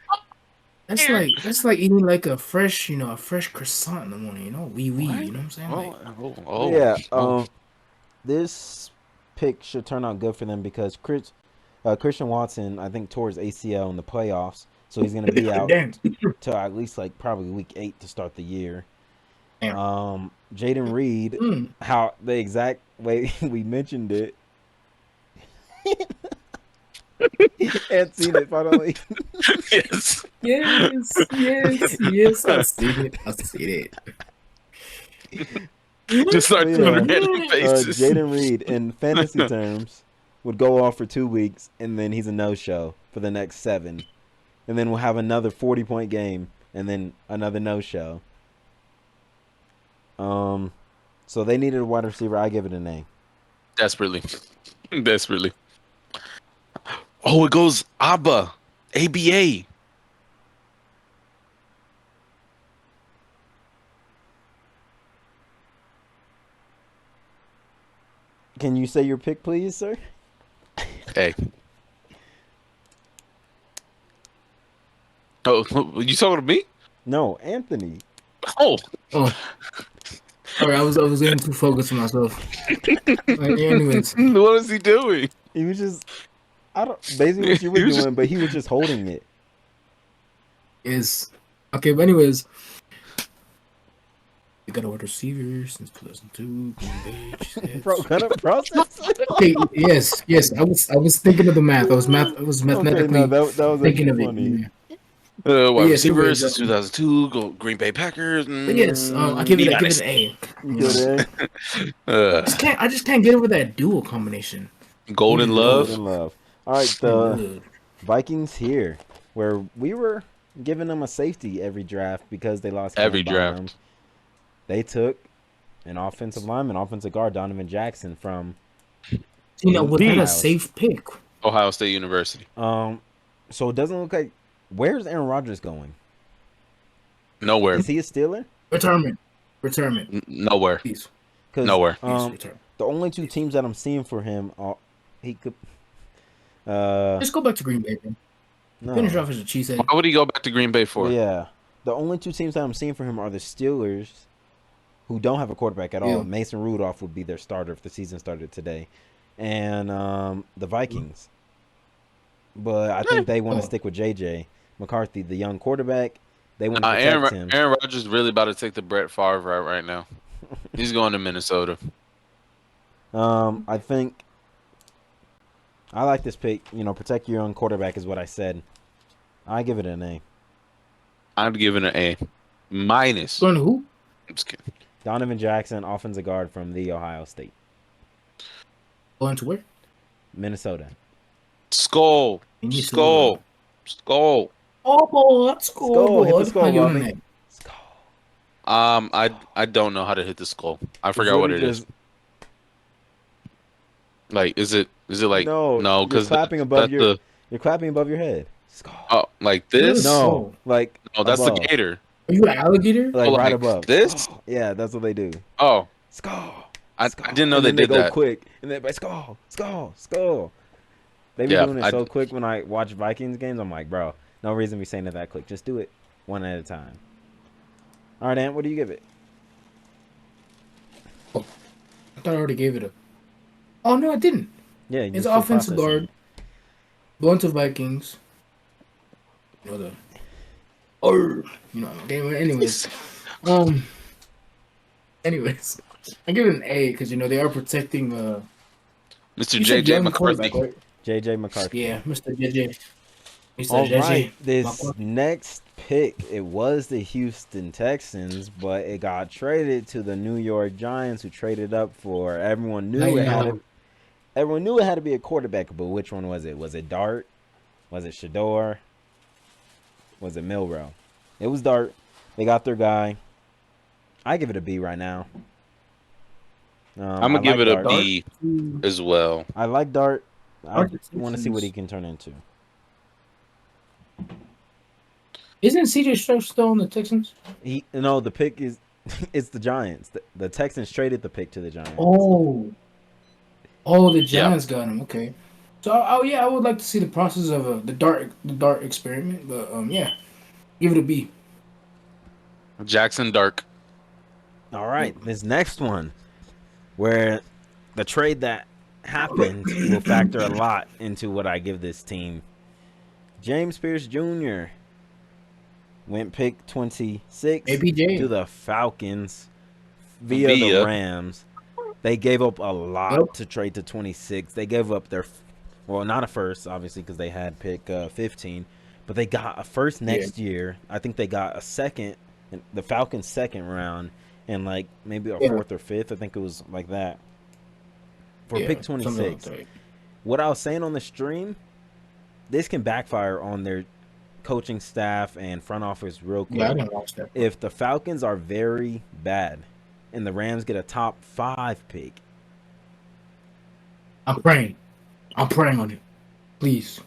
That's like eating like a fresh, a fresh croissant in the morning, wee, you know what I'm saying? Like, Yeah, oh. this pick should turn out good for them because Christian Watson, I think, tore his ACL in the playoffs, so he's going to be out damn. till at least like probably week 8 to start the year. Damn. Jaden Reed, how the exact way we mentioned it, and seen it finally. Yes. Yes, I see it. Just start But doing yeah, random faces. Jaden Reed in fantasy terms would go off for 2 weeks, and then he's a no-show for the next 7, and then we'll have another 40-point game, and then another no-show. So they needed a wide receiver. I give it an A. Desperately. Oh, it goes ABBA. ABA. Can you say your pick, please, sir? Hey. Oh, you talking to me? No, Anthony. Oh. Sorry, I was getting too focused on myself. Anyways, What is he doing? He was just, basically what you were doing, but he was just holding it. is okay. But anyways, we got a wide receiver since 2002. Green Bay. Bro, kind of process. Okay, yes. I was thinking of the math. I was mathematically Okay, no, that was thinking actually of funny. it. Wide Yes, receiver anyways, since 2002. Go Green Bay Packers. But yes, I give it an A. You good, I just can't get over that dual combination. Golden Love. Golden Love. All right, the Vikings here, where we were giving them a safety every draft because they lost Every Cam draft. Bynum. They took an offensive lineman, offensive guard, Donovan Jackson from. Without a safe pick. Ohio State University. So it doesn't look like. Where's Aaron Rodgers going? Nowhere. Is he a Steeler? Retirement. Nowhere. Please. Nowhere. The only 2 teams that I'm seeing for him are he could. Just go back to Green Bay. Man. No. Finish off as a cheesehead. Why would he go back to Green Bay for? Well, yeah. The only 2 teams that I'm seeing for him are the Steelers, who don't have a quarterback at all. Yeah. Mason Rudolph would be their starter if the season started today, and the Vikings. But I think they want to stick with JJ McCarthy, the young quarterback. They want to protect him. Aaron Rodgers is really about to take the Brett Favre right now. He's going to Minnesota. I think I like this pick. Protect your young quarterback is what I said. I give it an A. I'm giving it an A minus. Going to who? I'm just kidding. Donovan Jackson, offensive guard from the Ohio State. Going to where? Minnesota. Skull. Skull. Scoreboard, Skull, hit the scoreboard. skull, How you doing Bobby. that? Skull. I don't know how to hit the skull. I It's forgot what literally it is. just Like, is it like no. no? You're Because clapping above that's your. the You're clapping above your head. Skull. like What is this. No, skull? like No, that's the above. gator. Are you an alligator? Oh, Like right like above. this? Skull. Yeah, that's what they do. Oh, Skull. I Skull. didn't know And they then they did go that. quick. And they're like, skull, skull, skull. They be Yeah, doing it so quick when I watch Vikings games. I'm like, bro, no reason to be saying it that quick. Just do it one at a time. All right, Ant, what do you give it? I thought I already gave it a. Oh no, I didn't. Yeah, you're It's still offensive processing. guard. Going to Vikings. You know the. Or you know, game. Anyways, um. Anyways, I give it an A because you know they are protecting. Mr. You said JJ young quarterback, McCarthy. right? JJ McCarthy. Yeah, Mr. JJ. Mr. All JJ. right, this McCarthy. next pick, it was the Houston Texans, but it got traded to the New York Giants, who traded up for everyone knew it had to. Everyone knew it had to be a quarterback, but which one was it? Was it Dart? Was it Shador? Was it Milrow? It was Dart. They got their guy. I give it a B right now. I'm I gonna give like it a Dart. B as well. I like Dart. I Dart the want to see what he Texans. can turn into. Isn't CJ Stroud still on the Texans? The pick is it's the Giants. The Texans traded the pick to the Giants. Oh, the Giants got him. Okay. So, yeah, I would like to see the process of the dart experiment, but yeah, give it a B. Jackson Dark. All right, this next one, where the trade that happened will factor a lot into what I give this team. James Pierce Jr. went pick 26 APJ. to the Falcons via the Rams. They gave up a lot to trade to 26. They gave up their, well, not a first, obviously, because they had pick 15, but they got a first next year. I think they got a second, the Falcons' second round, and like maybe a fourth or fifth. I think it was like that for pick 26. Like What I was saying on the stream, this can backfire on their coaching staff and front office real quick. Yeah, I didn't watch that. If the Falcons are very bad and the Rams get a top 5 pick, I'm praying on it. Please.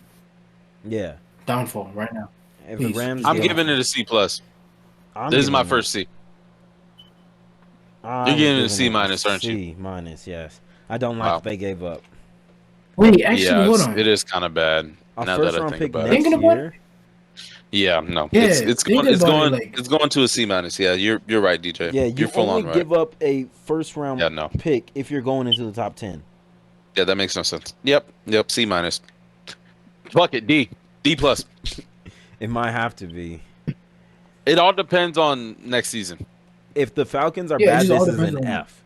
Yeah. Downfall right now. If Please. the Rams I'm get, giving it a C plus. I'm This is my giving first C. I'm You're giving it a giving C minus, aren't you? C minus, yes. I don't like Wow. that they gave up Wait, actually, Yeah, hold on. it is kind of bad. a Now first that I round think pick about next it. Thinking about year. Yeah, no. Yeah, it's think going about it, like- it's going to a C minus. Yeah, you're right, DJ. Yeah, you're you full only on right. give up a first round Yeah, no. pick if you're going into the top 10. Yeah, that makes no sense. Yep, C minus. Fuck it, D plus. It might have to be. It all depends on next season. If the Falcons are Yeah, it bad, just all this is depends an on- F.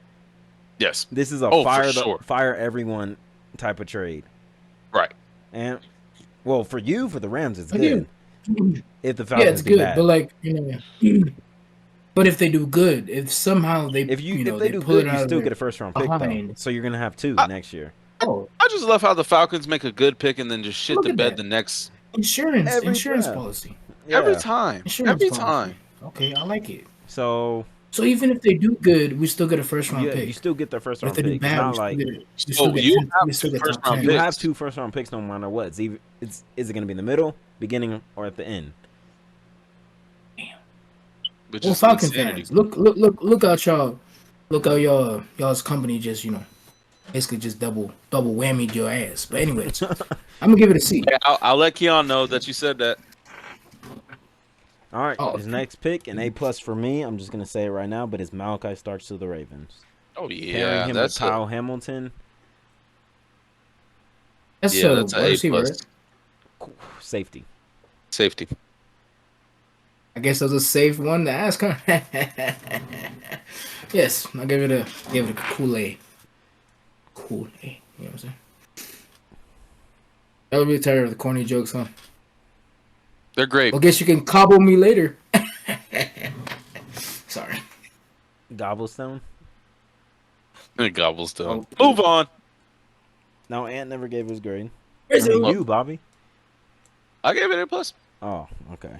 Yes, This is a Oh, for sure. fire everyone type of trade. right. And well, for you, for the Rams, it's I good. do. If the Yeah, Falcons it's do good, bad. but like but if they do good, if somehow they if you know if they do pull good, it you out of still their get a first round pick though. behind. So you're gonna have 2 next year. Oh, I just love how the Falcons make a good pick and then just shit Look the at bed that. the next insurance draft. policy. every Yeah. time. Insurance Every policy. time. Okay, I like it. So So even if they do good, we still get a first round yeah, pick. you still get the first If round they do pick. It's bad, not we still like get it. We So still get you 10, have we still get first top round 10. you picks. have 2 first round picks no matter what. Is it gonna be in the middle, beginning, or at the end? Which Well, is Falcon insanity. fans, look out y'all. Look out y'all's company just basically just double whammied your ass. But anyways, I'm gonna give it a C. Yeah, I'll let Keon know that you said that. All right, Oh. his next pick, an A plus for me. I'm just gonna say it right now, but it's Malachi Starks to the Ravens. Oh Pairing yeah, him that's with Kyle Hamilton, That's that's an wide A receiver, plus. right? safety. Safety. I guess that was a safe one to ask, huh? Yes, I'll give it a cool A. Cool A. You know what I'm saying? Y'all really tired of the corny jokes, huh? They're great. Well, guess you can cobble me later. Sorry. Gobblestone. Gobbles done. Oh. Move on. No, Ant never gave his grade. Where's I mean, it? you, Bobby. I gave it a plus. Oh, okay.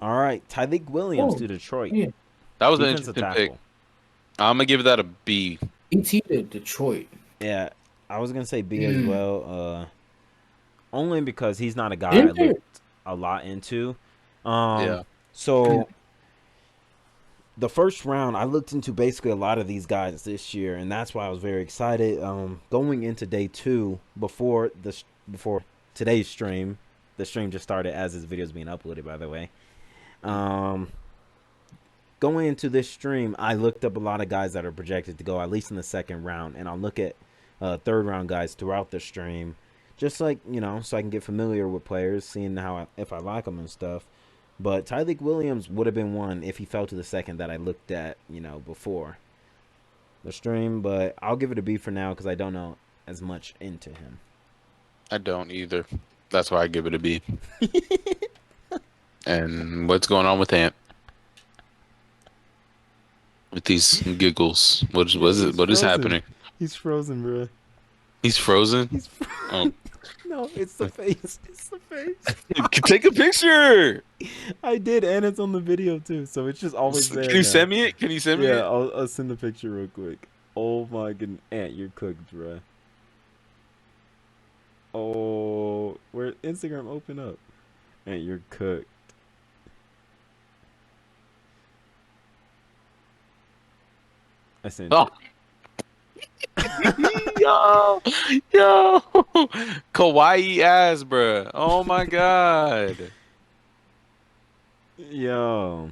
All right, Tyreek Williams Oh, to Detroit, yeah. That was an defensive interesting pick. tackle. I'm gonna give that a B. ET to Detroit. Yeah, I was gonna say B as Mm. well. Only because he's not a guy I Didn't they? looked a lot into. Um, Yeah. so the first round, I looked into basically a lot of these guys this year, and that's why I was very excited. Going into day 2 before today's stream, the stream just started as this video is being uploaded, by the way. Going into this stream, I looked up a lot of guys that are projected to go at least in the second round, and I'll look at third round guys throughout the stream, just like so I can get familiar with players, seeing if I like them and stuff. But Tyreek Williams would have been one if he fell to the second that I looked at, before the stream. But I'll give it a B for now because I don't know as much into him. I don't either. That's why I give it a B. And what's going on with Ant? With these giggles, what is happening? He's frozen, bro. He's frozen. He's Oh, no, it's the face. It's the face. take a picture. I did, and it's on the video too, so it's just always there. Can you now. send me it? Can you send me Yeah, it? I'll send the picture real quick. Oh my goodness, Ant, you're cooked, bro. Oh, where Instagram open up? Ant, you're cooked. I sent Oh. Yo, yo, kawaii ass, bruh. Oh my god. it. Yo,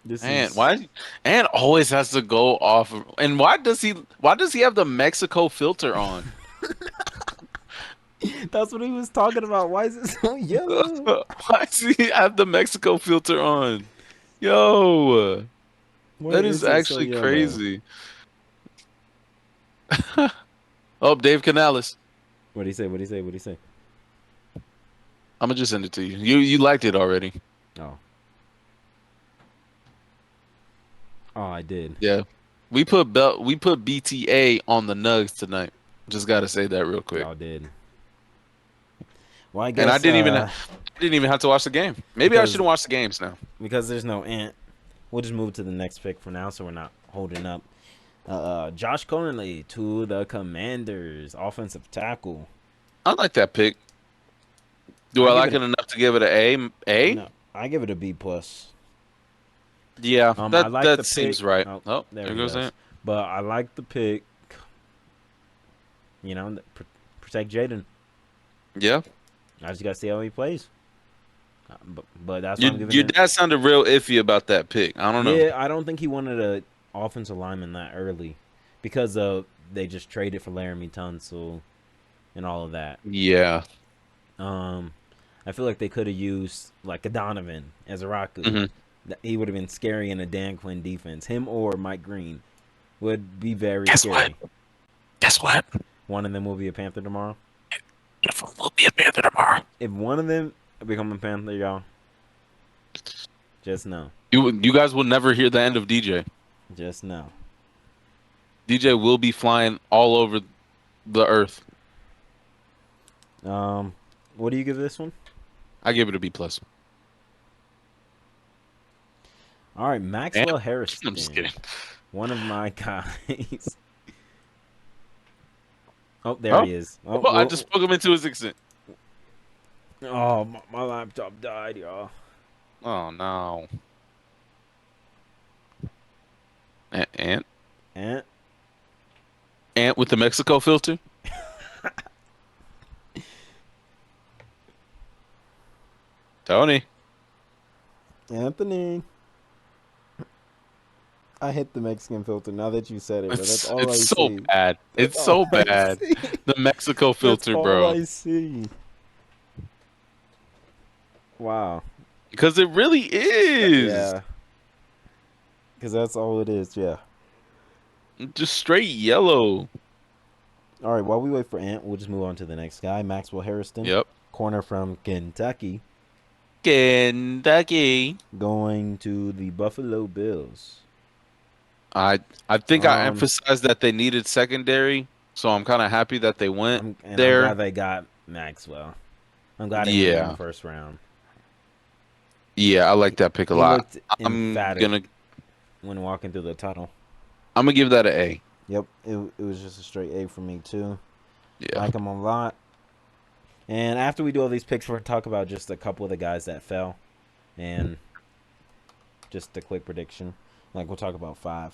this Ant, is why? Ant always has to go off. And why does he? Why does he have the Mexico filter on? That's what he was talking about. Why is it so yellow? Why does he have the Mexico filter on? Yo, Why that is it so actually yellow? crazy. Oh, Dave Canales. What'd he say? What'd he say? What'd he say? I'm gonna just send it to you. You liked it already. Oh. Oh, I did. Yeah. We put BTA on the Nugs tonight. Just gotta say that real quick. Y'all did. Well, I guess And I didn't even have to watch the game. Maybe I shouldn't watch the games now. because there's no Ant. We'll just move to the next pick for now, so we're not holding up. Josh Conley to the Commanders, offensive tackle. I like that pick. Do I give like it it enough to give it an A? A? No, I give it a B plus. Yeah, I that like the seems pick. right. Oh, Oh, there there he goes goes. Ant. But I like the pick. Protect Jaden. Yeah. I just gotta see how he plays. But that's what I'm giving Your him. dad sounded real iffy about that pick. I don't know. Yeah, I don't think he wanted a offensive lineman that early because they just traded for Laramie Tunsil and all of that. Yeah. I feel like they could have used like a Donovan as a Raku. Mm-hmm. He would have been scary in a Dan Quinn defense. Him or Mike Green would be very Guess scary. what? Guess what? One of them will be a Panther tomorrow. If we'll be a Panther tomorrow. If one of them become a Panther, y'all, just know. You guys will never hear the end of DJ. Just know. DJ will be flying all over the earth. What do you give this one? I give it a B plus. All right, Maxwell Harrison. I'm just kidding. One of my guys. Oh, there he is. Oh, I just spoke him into his extent. Oh, my laptop died, y'all. Oh no. Ant with the Mexico filter. Tony. Anthony. I hit the Mexican filter now that you said it, but that's all I It's see. so bad. It's so bad. The Mexico filter, that's bro. all I see. Wow. Because it really is. Yeah. Because that's all it is, yeah. Just straight yellow. All right, while we wait for Ant, we'll just move on to the next guy, Maxwell Harrison. Yep. Corner from Kentucky. Kentucky. Going to the Buffalo Bills. I think I emphasized that they needed secondary, so I'm kind of happy that they went I'm there. glad they got Maxwell. I'm glad he went in the Yeah. first round. Yeah, I like that pick a He lot. looked I'm emphatic gonna when walking through the tunnel. I'm gonna give that an A. Yep, it was just a straight A for me too. Yeah. Like him a lot. And after we do all these picks, we're gonna talk about just a couple of the guys that fell, and just a quick prediction. Like we'll talk about 5.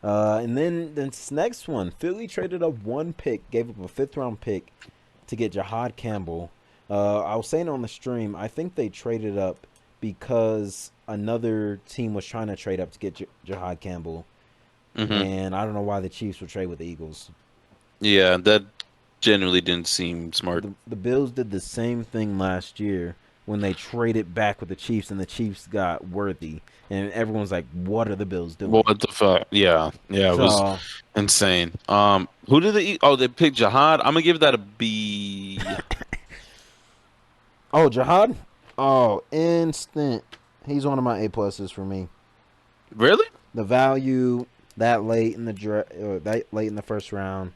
And then this next one, Philly traded up 1 pick, gave up a 5th-round pick to get Jahad Campbell. I was saying on the stream, I think they traded up because another team was trying to trade up to get Jahad Campbell, Hmm. and I don't know why the Chiefs would trade with the Eagles. Yeah, that generally didn't seem smart. The Bills did the same thing last year when they traded back with the Chiefs, and the Chiefs got Worthy, and everyone's like, "What are the Bills doing?" What the fuck? Yeah, yeah, it was So, insane. Who did they? Oh, they picked Jihad. I'm gonna give that a B. oh, Jahad, oh, instant. He's one of my A pluses for me. Really? The value that late in that late in the first round,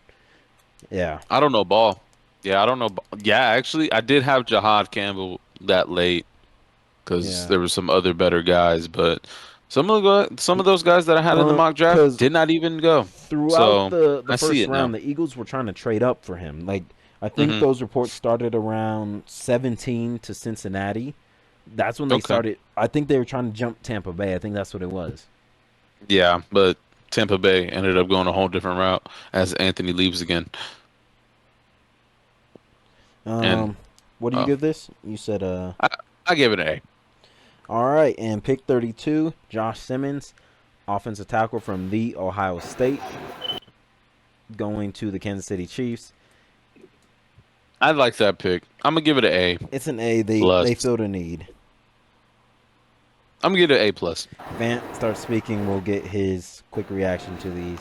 yeah, I don't know ball. Yeah, I don't know. Yeah, actually, I did have Jihad Campbell that late because yeah. there were some other better guys, but some of those guys that I had in the mock draft Because did not even go. throughout So the I see first it now. round, the Eagles were trying to trade up for him. Like I think Hmm. those reports started around 17 to Cincinnati. That's when they Okay. started. I think they were trying to jump Tampa Bay. I think that's what it was. Yeah, but Tampa Bay ended up going a whole different route as Anthony leaves again. And Um, what do you uh, give this? You said I, I gave it an A. all right, and pick 32, Josh Simmons, offensive tackle from the Ohio State, going to the Kansas City Chiefs. I like that pick. I'm gonna give it an A It's an A. They plus. filled a need. I'm gonna give it an A plus. Vant starts speaking. We'll get his quick reaction to these.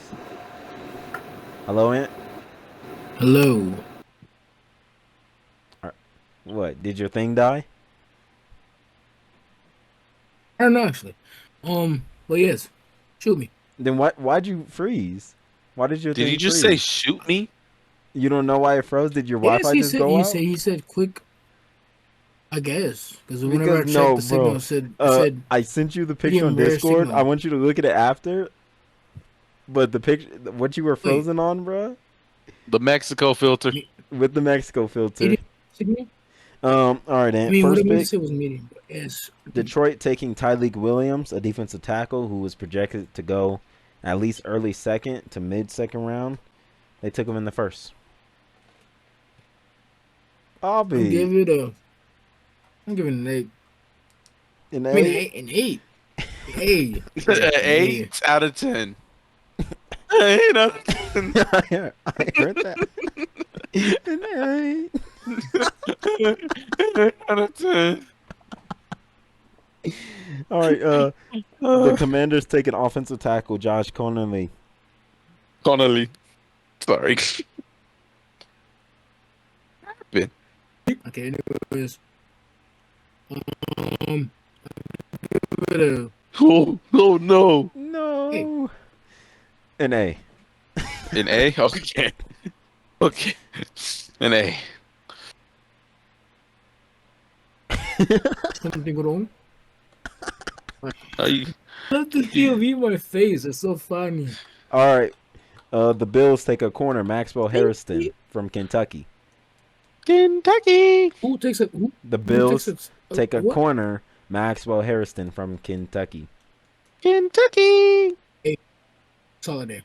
Hello, Ant. Hello. What? Did your thing die? I don't know actually. But yes, shoot me. Then why'd you freeze? Why did your Did you thing just say freeze? shoot me? You don't know why it froze? Did your Yes, Wi-Fi just go out? he said quick. I guess because whenever Because I checked, no, the signal bro. said it said I sent you the picture on medium rare Discord. I signal. want you to look at it after. But the picture, what you were Wait, frozen on, bro, The Mexico filter. with the Mexico filter. medium signal. All right, I Ant. mean, what I First meant to pick, say was medium. But yes. Detroit taking Tyleek Williams, a defensive tackle who was projected to go at least early second to mid second round. They took him in the first. I'll I'll be give it a. I'm giving it an 8. an I mean, A. an 8. Hey, yeah, yeah. 8 out of 10. 8 out of 10. I heard that. An A. 8 out of 10. All right. The Uh, Commanders take an offensive tackle, Josh Conley. Connolly. Sorry. Okay, anyways, um, give it a Oh, oh no. hey. No. An A. An A? Okay. Okay. An A. Something wrong? Are you, Not the POV my face. It's so funny. All right. The Bills take a corner, Maxwell Harrison from Kentucky. Kentucky. Who takes a The who takes Bills a take a what? corner, Maxwell Harrison from Kentucky. Kentucky. Hey, solid day.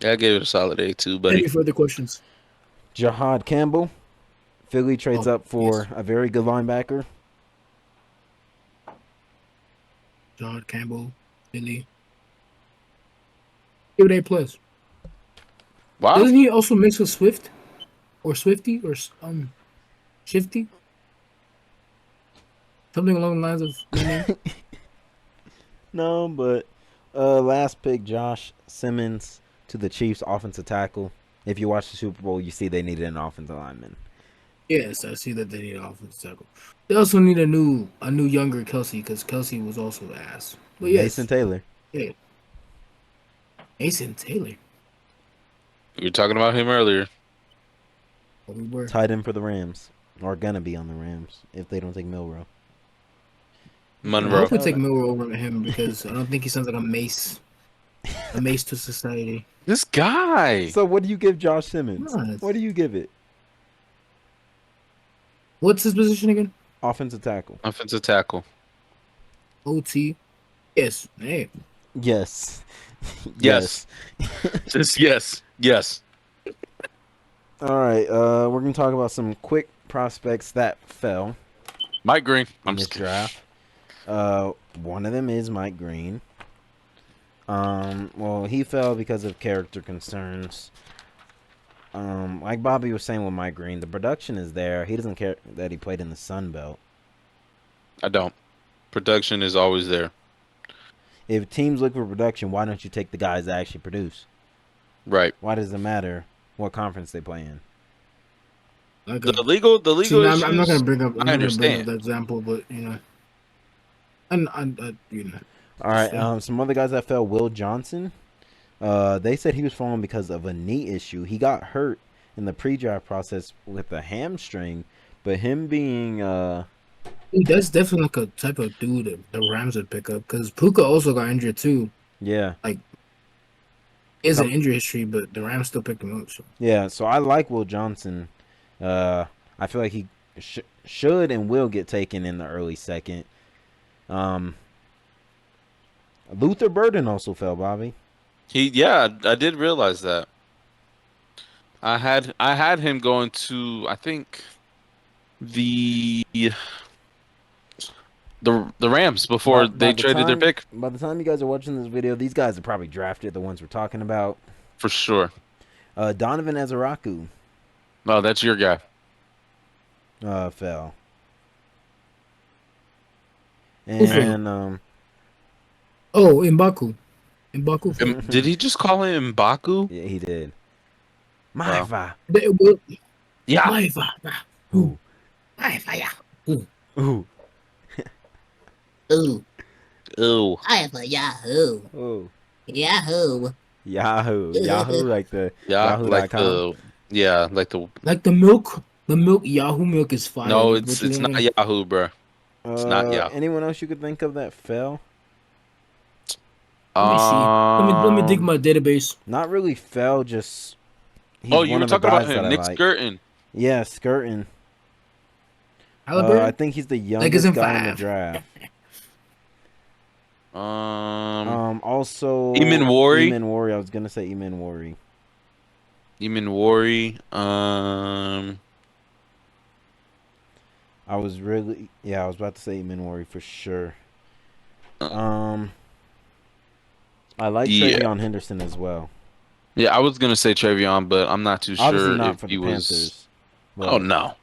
Yeah, I gave it a solid A too, buddy. Any further questions? Jahad Campbell. Philly trades Oh, up for yes. a very good linebacker. John Campbell, Billy. Give it A plus. Wow. Doesn't he also mix with Swift or Swifty or Shifty? Something along the lines of my name. No, but last pick, Josh Simmons to the Chiefs offensive tackle. If you watch the Super Bowl, you see they needed an offensive lineman. Yes, I see that they need an offensive tackle. They also need a new younger Kelsey because Kelsey was also ass. But yes, Mason Taylor. yeah, Mason Taylor. We were talking about him earlier. But we were. Tight end for the Rams, or gonna be on the Rams if they don't take Milrow. I Monroe. hope we take Miller over him because I don't think he sounds like a mace to society. This guy. So what do you give Josh Simmons? Nice. What do you give it? What's his position again? Offensive tackle. Offensive tackle. OT. Yes. Hey. Yes. Yes. Just yes. Yes. All right. We're gonna talk about some quick prospects that fell Mike Green. in I'm this just kidding. draft. One of them is Mike Green. Well, he fell because of character concerns. Like Bobby was saying with Mike Green, the production is there. He doesn't care that he played in the Sun Belt. I don't. Production is always there. If teams look for production, why don't you take the guys that actually produce? Right. Why does it matter what conference they play in? Okay. The legal See, issues. I'm not gonna bring up. I understand. that example, but you know, and you know. All right. So- Some other guys that fell. Will Johnson. They said he was falling because of a knee issue. He got hurt in the pre-draft process with a hamstring, but him being Dude, that's definitely like a type of dude that the Rams would pick up because Puka also got injured too. yeah. He has an injury history, but the Rams still picked him up. So. Yeah, so I like Will Johnson. I feel like he should and will get taken in the early second. Luther Burden also fell, Bobby. I did realize that. I had him going to, I think, the Rams before By they the traded their time- pick By the time you guys are watching this video, these guys are probably drafted, the ones we're talking about. for sure. Donovan Ezeraku No, that's your guy. fell. Who fell? And Oh, Mbaku. Mbaku. Did he just call him Mbaku? yeah, he did. Wow. Maiva. Yeah. Ooh. Ooh. Ooh. Ooh, Ew. I have a Yahoo. Ooh. Yahoo. Yahoo. Yahoo like the Yeah, like Yahoo.com. Like the milk. The milk. Yahoo milk is fire. No, Like, it's what you not want? Yahoo, bro. It's not Yahoo. Anyone else you could think of that fell? Let me see. Let me dig my database. Not really fell, just he's Oh, you one were of the talking about guys that him, I Nick like. Skirton. Yeah, Skirton. I Halliburton. think he's the Like, youngest isn't guy in the five. draft. Also Eamon Worry. Eamon Worry. I was gonna say Eamon Worry. Eamon Worry. I was about to say Eamon Worry for sure. I like Yeah. Travion Henderson as well. Yeah, I was gonna say Travion, but I'm not too Obviously sure not if for he the was. Panthers. Oh but- no.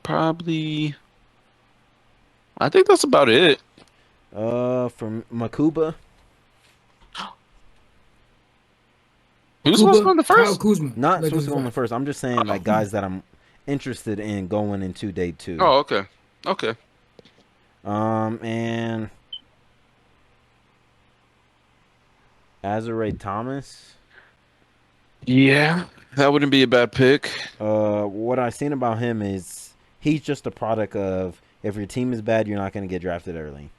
Probably. I think that's about it. For Makuba. Who's supposed to be on the Kyle first? Kuzma. Not Like, supposed to go on the five. first. I'm just saying like guys that I'm interested in going into day 2. Oh, okay. Okay. And Azure Thomas. Yeah, that wouldn't be a bad pick. What I've seen about him is he's just a product of if your team is bad, you're not going to get drafted early.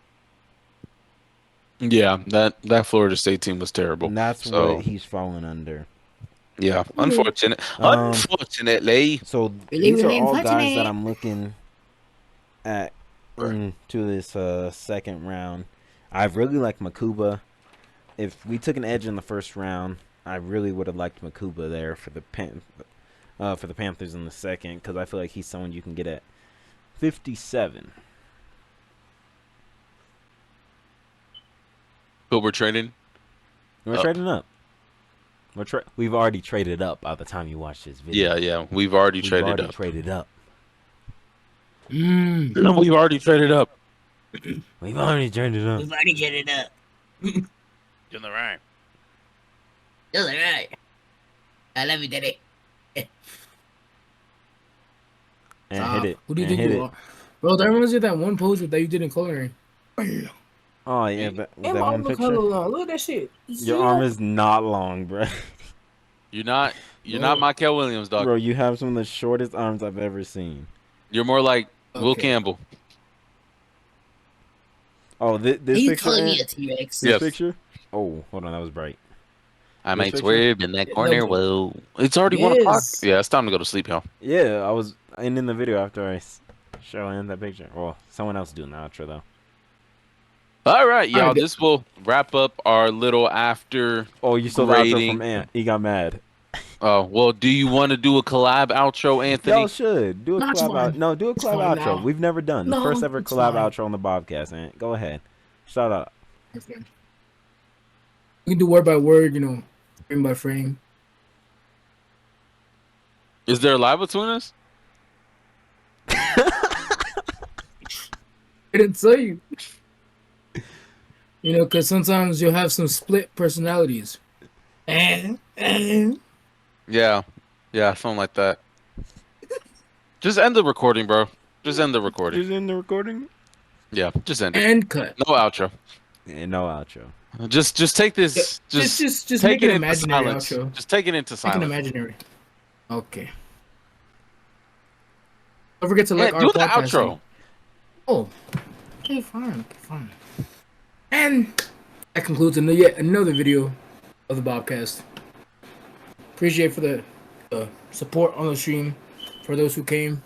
Yeah, that Florida State team was terrible. And that's So what he's fallen under. yeah, unfortunate. Um, Unfortunately. So Really, these are really all guys unfortunate. that I'm looking at into this second round. I really like Makuba. If we took an edge in the first round, I really would have liked Makuba there for the Panthers in the second because I feel like he's someone you can get at 57. But we're trading. We're Up. trading up. We've already traded up by the time you watch this video. Yeah. We've already We've traded already up. traded up. No, we've already traded up. We've already traded up. We've already get it up. You're the right. You're right. I love you, Daddy. And Stop. hit it. Who do you and think hit you it. are? Bro, that reminds me of that one pose that you did in coloring. Oh yeah, that And my one arm look picture. hella long. Look at that shit. You see Your arm that? is not long, bro. You're not No. Michael Williams, dog. Bro, you have some of the shortest arms I've ever seen. You're more like Will Okay. Campbell. Oh, Are this you picture, calling me a Ant? T-Rex? This Yes. picture? Oh, hold on, that was bright. I This might picture? swerve in that No, corner. but- Whoa. It's already 1 o'clock. Yes. Yeah, it's time to go to sleep, y'all. Yeah, I was in the video after I show in that picture. Well, someone else doing the outro though. All right, y'all. Alright, This will wrap up our little after. Oh, you stole the outro Grading. from Ant. He got mad. Oh, well, do you want to do a collab outro, Anthony? Y'all should do a No, it's collab out. fine. No, do a It's collab fine outro. now. We've never done the No, first ever it's collab fine. outro on the Bobcast, Ant. Go ahead. Shout out. Okay. We can do word by word, frame by frame. Is there a live between us? I didn't tell you. Because sometimes you'll have some split personalities. And Yeah, something like that. Just end the recording, bro. Just end the recording. Is in the recording? Yeah, just end it. cut. No outro. And no outro. Just take this. Just Just take make an it into imaginary silence. outro. Just take it into Make an silence. imaginary. Okay. Don't forget to Yeah, like our do the podcast. outro. Oh. Okay, fine. And that concludes yet another video of the Bobcast. Appreciate for the support on the stream, for those who came,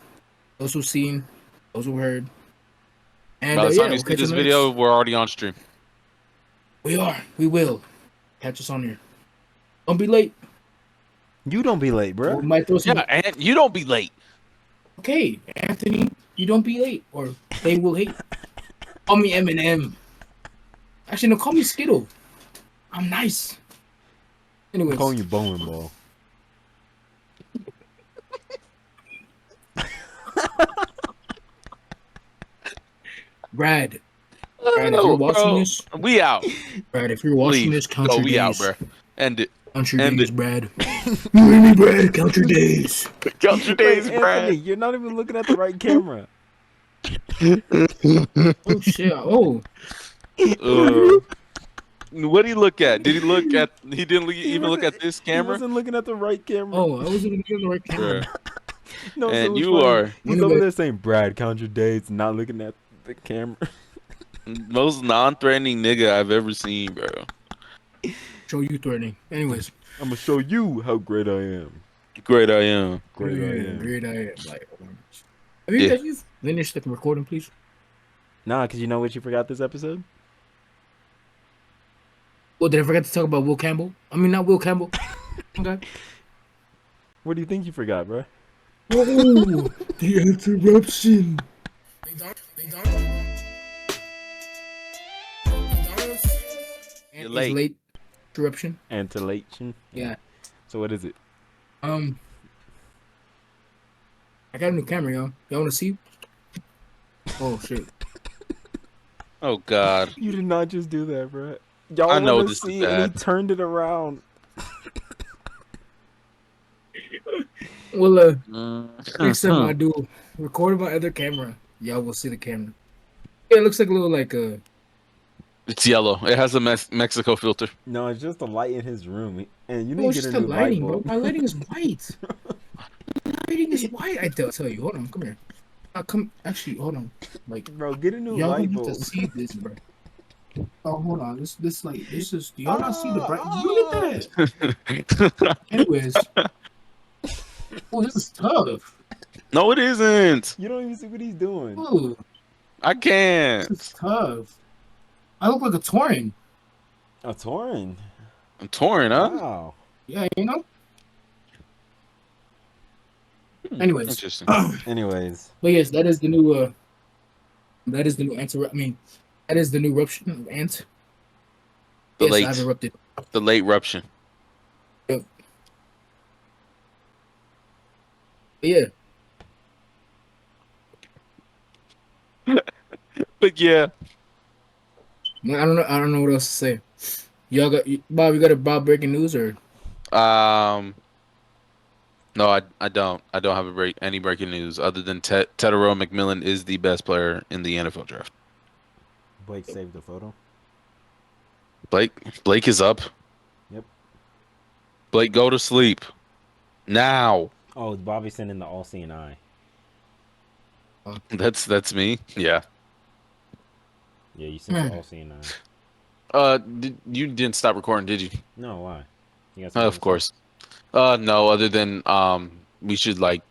those who seen, those who heard. And By the time you we'll see catch this you video, next. we're already on stream. We will catch us on here. Don't be late. You don't be late, bro. We might throw some. Yeah, and you don't be late. Okay, Anthony, you don't be late, or they will hate. Call me Eminem. Actually, no, call me Skittle. I'm nice. Anyways, I'm calling you bowling ball. Brad, if you're watching this, we out. Brad, if you're watching Leave. this, count Go, your we out, days. bro. End it. Count your End days, it. Brad. You hear me, Brad? Count your days. Count your Wait, days, Anthony, Brad. you're not even looking at the right camera. Oh shit! Oh, What did he look at? Did he look at? He didn't even look wasn't- at this He camera. wasn't looking at the right camera. oh, I wasn't even doing the right camera. Bruh. No, so And it's you funny. are He's Anyway. over there saying, "Brad, count your days," not looking at the camera. most non-threatening nigga I've ever seen, bro. Show you threatening. Anyways, I'm gonna show you how great I am. Great I am. Great I am. great I am. Like, have you Yeah. guys finished the recording, please? Nah, cause you know what you forgot this episode? Oh, did I forget to talk about Will Campbell? I mean, not Will Campbell. Okay. What do you think you forgot, bro? Oh, the interruption. You're It's late. late interruption. Antillation. Yeah. So what is it? I got a new camera, y'all. Y'all want to see? Oh shit. Oh God. You did not just do that, bro. Y'all I know wanna this is see, and bad. he turned it around. Well, Mm-hmm. next time I do record my other camera, y'all will see the camera. Yeah, it looks like a little It's yellow. It has a Mexico filter. No, it's just the light in his room, and you Oh, need it's to just get a the new lighting, light bro. bulb. My lighting is white. My lighting is white. I tell you. Hold on, come here. Actually, hold on. Like, Bro, get a new y'all light need bulb. to see this, bro. Oh, hold on. This like, this is. Do y'all not see the bright? Look at that. Anyways. Oh, this is tough. No, it isn't. You don't even see what he's doing. Ooh, I can't. this is tough. I look like a Torin. A Torin. I'm torn, huh? Wow. Yeah, you know. Anyways, Interesting. Anyways, but yes, that is the new. That is the new answer. I mean, that is the new eruption of ant. The Yes, late, I've erupted. the late eruption. But yeah, But yeah, man, I don't know what else to say. Y'all got Bob. You got a Bob breaking news or? no, I don't. I don't have any breaking news other than Tedero McMillan is the best player in the NFL draft. Blake saved the photo. Blake is up. Yep. Blake, go to sleep now. Oh, Bobby sending the all seeing eye. That's me. Yeah. Yeah, you sent the all seeing eye. You didn't stop recording, did you? No, why? You got something Of to say? course. No. Other than we should like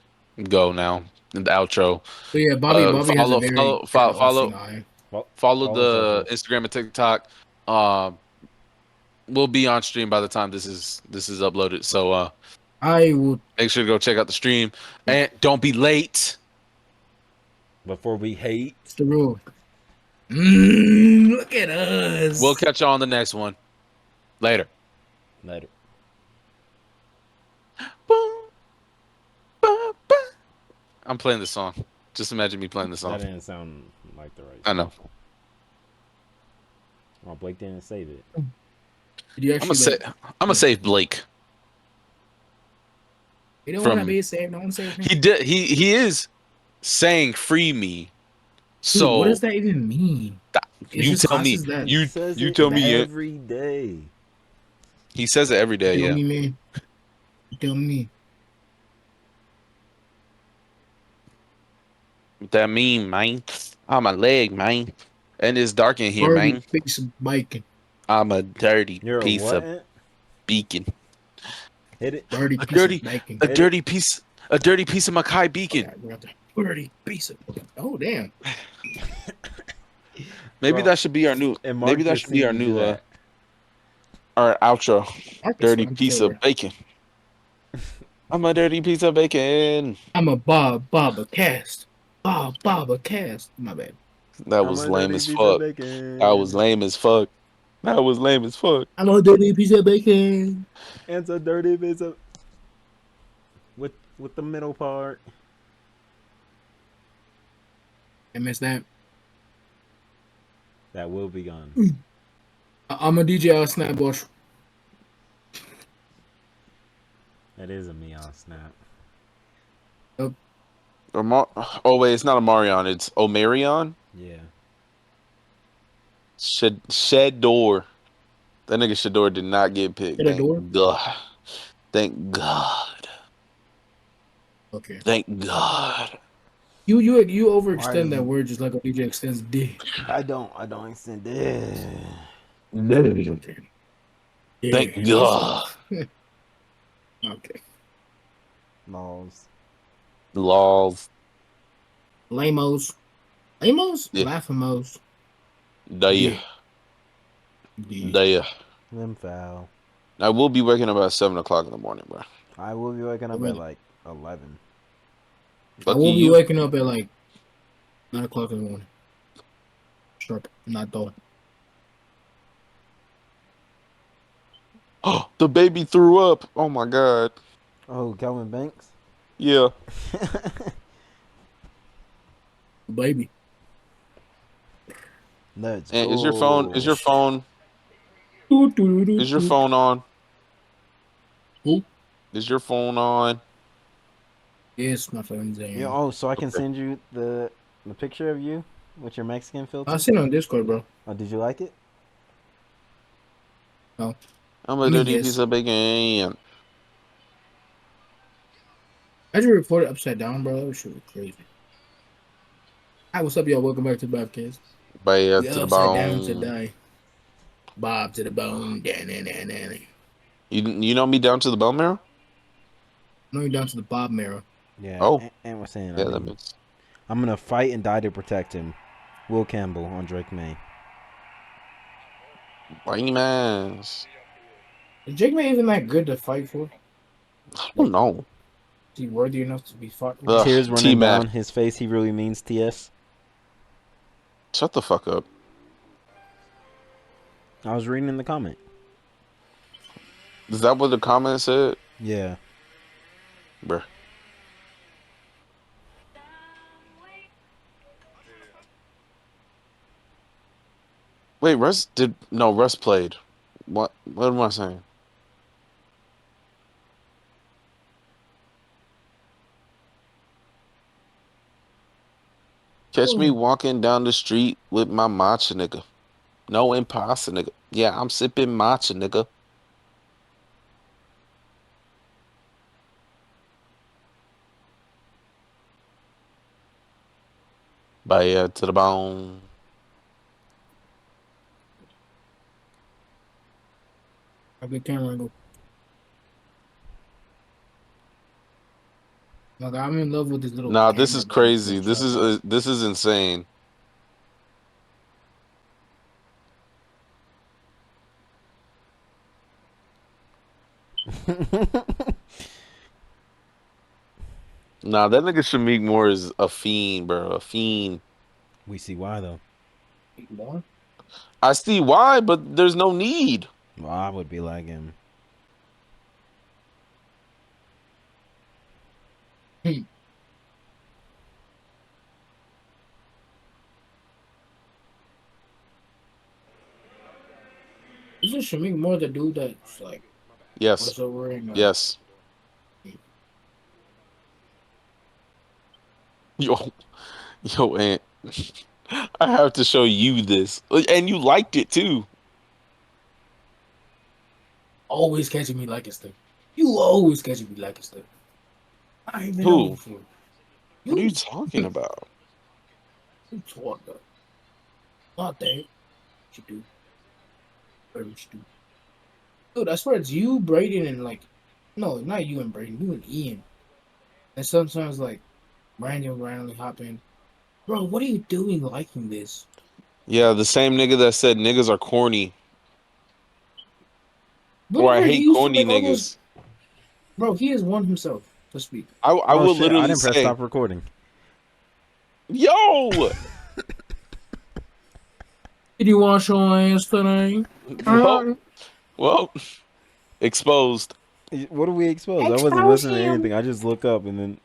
go now. The outro. But yeah, Bobby has a Follow, very follow, good follow, all-seeing follow, eye. follow Follow the socials. Instagram and TikTok. Um, we'll be on stream by the time this is uploaded. So I will. make sure to go check out the stream and don't be late. Before we hate. It's the rule. Look at We'll us. catch you on the next one. Later. Later. I'm playing this song. Just imagine me playing this That song. didn't sound like the right I song. know. Oh, Blake didn't save it. Did you I'm actually? gonna save Blake. You don't want to From be saved. No one saved me. he is saying free me. Dude, what So does that even mean? It's you just tell me. classes that He says You it tell me. every day. He says it every day. tell Yeah. me, man. You tell me. What that mean, man? I'm a leg, man. And it's dark in here, Dirty man. piece of bacon. I'm a dirty You're a piece what? of beacon. Hit it. Dirty A piece dirty, of bacon. a Hit dirty piece, a dirty piece of Mackay beacon. Okay, we got the dirty piece of. Oh damn. Maybe Bro, that should be our new. And Mark Maybe that just should be seen our you do new that. our outro. Marcus Dirty went piece forward. of bacon. I'm a dirty piece of bacon. I'm a Bobcast. Bobcast. My bad. That I'm was a lame dirty as piece of fuck. bacon. That was lame as fuck. That was lame as fuck. I'm a dirty piece of bacon. It's a dirty piece of. With the middle part. I missed that. That will be gone. I'm a DJ on Snapbush. That is a me on Snap. Oh wait, it's not a Marion. It's Omarion. Yeah. Shedor. That nigga Shedor did not get picked. Shedor? Thank God. Thank God. Okay. Thank God. You Why overextend that you- word just like a DJ extends D. I don't extend it. Okay. Yeah, Thank that's God. it. Okay. Laws. Laws. Lamos. Lamos? Yeah. Laughamos. Day. D. Day. Limb foul. I will be waking up at 7 o'clock in the morning, bro. I will be waking up Really? at like 11. I will be waking up at like 9 o'clock in the morning. Sharp. Not though. Oh, the baby threw up. Oh my God. Oh, Calvin Banks? Yeah. Baby. Let's And go. is your phone Doo, doo, doo, is your doo. phone on? Who? Is your phone on? Yes, my phone's there. Yeah, oh, so I can Okay. send you the picture of you with your Mexican filter? I seen it on Discord, bro. Oh, did you like it? No. I'm I a mean, dirty yes. piece of bacon. I just reported upside down, bro. That shit was crazy. Hi, what's up, y'all? Welcome back to the Bobcast. Bad We to the upside down bone. today. Bob to the bone. Da-na-na-na-na. You know me down to the bone marrow? No, you're down to the Bob Marrow. Yeah. Oh. And we're saying Yeah, that makes. I'm going to fight and die to protect him. Will Campbell on Drake May. Whiny mans. Is Jake May even that good to fight for? I don't know. Is he worthy enough to be fought for? Ugh, Tears running T-Mac. down his face. He really means TS. Shut the fuck up. I was reading in the comment. Is that what the comment said? Yeah. Bruh. Wait, Russ played. What am I saying? Catch me walking down the street with my matcha nigga. No imposter nigga. Yeah, I'm sipping matcha nigga. Bad to the bone. A good camera angle. Like, I'm in love with this little Nah, this camera. is Bro. This crazy. little tripod. This is insane. Nah, that nigga Shamik Moore is a fiend, bro. A fiend. We see why though. More? I see why, but there's no need. Well, I would be like him. Hmm. Isn't Shamik more the dude that's like Yes. was over in Yes. Yo, yo, Aunt. I have to show you this. And you liked it too. always catching me like stuff. You always catching me like stuff. I ain't been on Who? before. What are you You talking about? you talk though. Not that. What you do. What you do. Dude, I swear it's you, Braden, and like no, not you and Braden, you and Ian. And sometimes like randomly hop in. Bro, what are you doing liking this? Yeah, the same nigga that said niggas are corny. Or I Remember he hate used to corny make all those niggas. bro, he is one himself to speak. I Oh will shit! I literally didn't press say, stop recording. yo, Did you wash your ass today? well, well, exposed. What do we expose? I wasn't Expose listening to him. anything. I just look up and then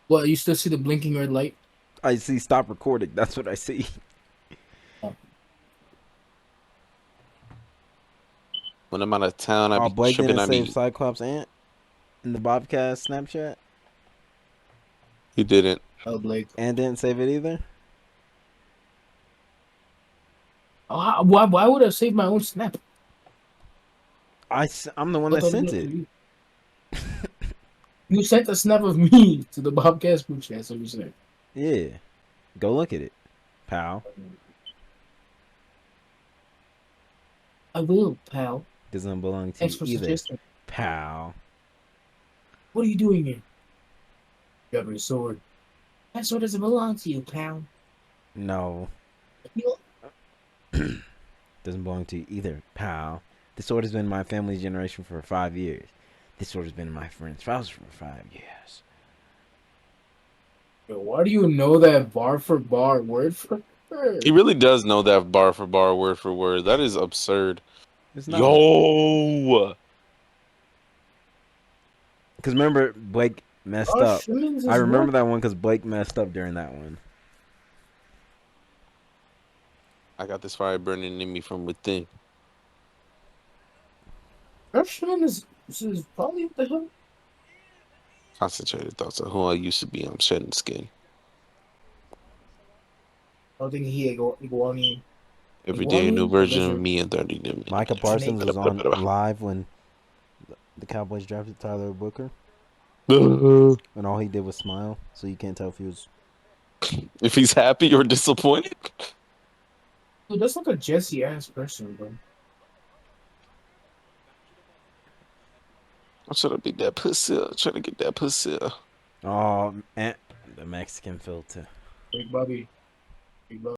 Well, you still see the blinking red light? I see stop recording. That's what I see. When I'm out of town, I Oh, be Blake tripping. didn't I save be. Cyclops Ant in the Bobcast Snapchat. He didn't. Oh, Blake. And didn't save it either. Oh, why would I save my own snap? I'm the one I that thought sent was for it. you. You sent a snap of me to the Bobcast group chat, so you said. Yeah, go look at it, pal. I will, pal. Doesn't belong to Thanks you for either, suggesting. pal. What are you doing here? You have a sword. That sword doesn't belong to you, pal. No, You- doesn't belong to you either, pal. This sword has been in my family's generation for 5 years. This sword has been in my friend's house for 5 years. Yo, why do you know that bar for bar, word for word? He really does know that bar for bar, word for word. That is absurd. It's not. Yo, Because remember, Blake messed Oh, up. Simmons I is remember what? that one because Blake messed up during that one. I got this fire burning in me from within. Freshman is probably what the hell? Concentrated thoughts of who I used to be. I'm shedding skin. I think he Iguanian. Every day, a new Iguanian? The version of lizard. me and 30 new. Micah Snake. Parsons was on live when the Cowboys drafted Tyler Booker, and all he did was smile, so you can't tell if he was. If he's happy or disappointed. Dude, that's like a Jesse ass person, bro. I'm trying to beat that pussy up. Trying to get that pussy up. Oh, and the Mexican filter. Big Bobby. Big Bobby.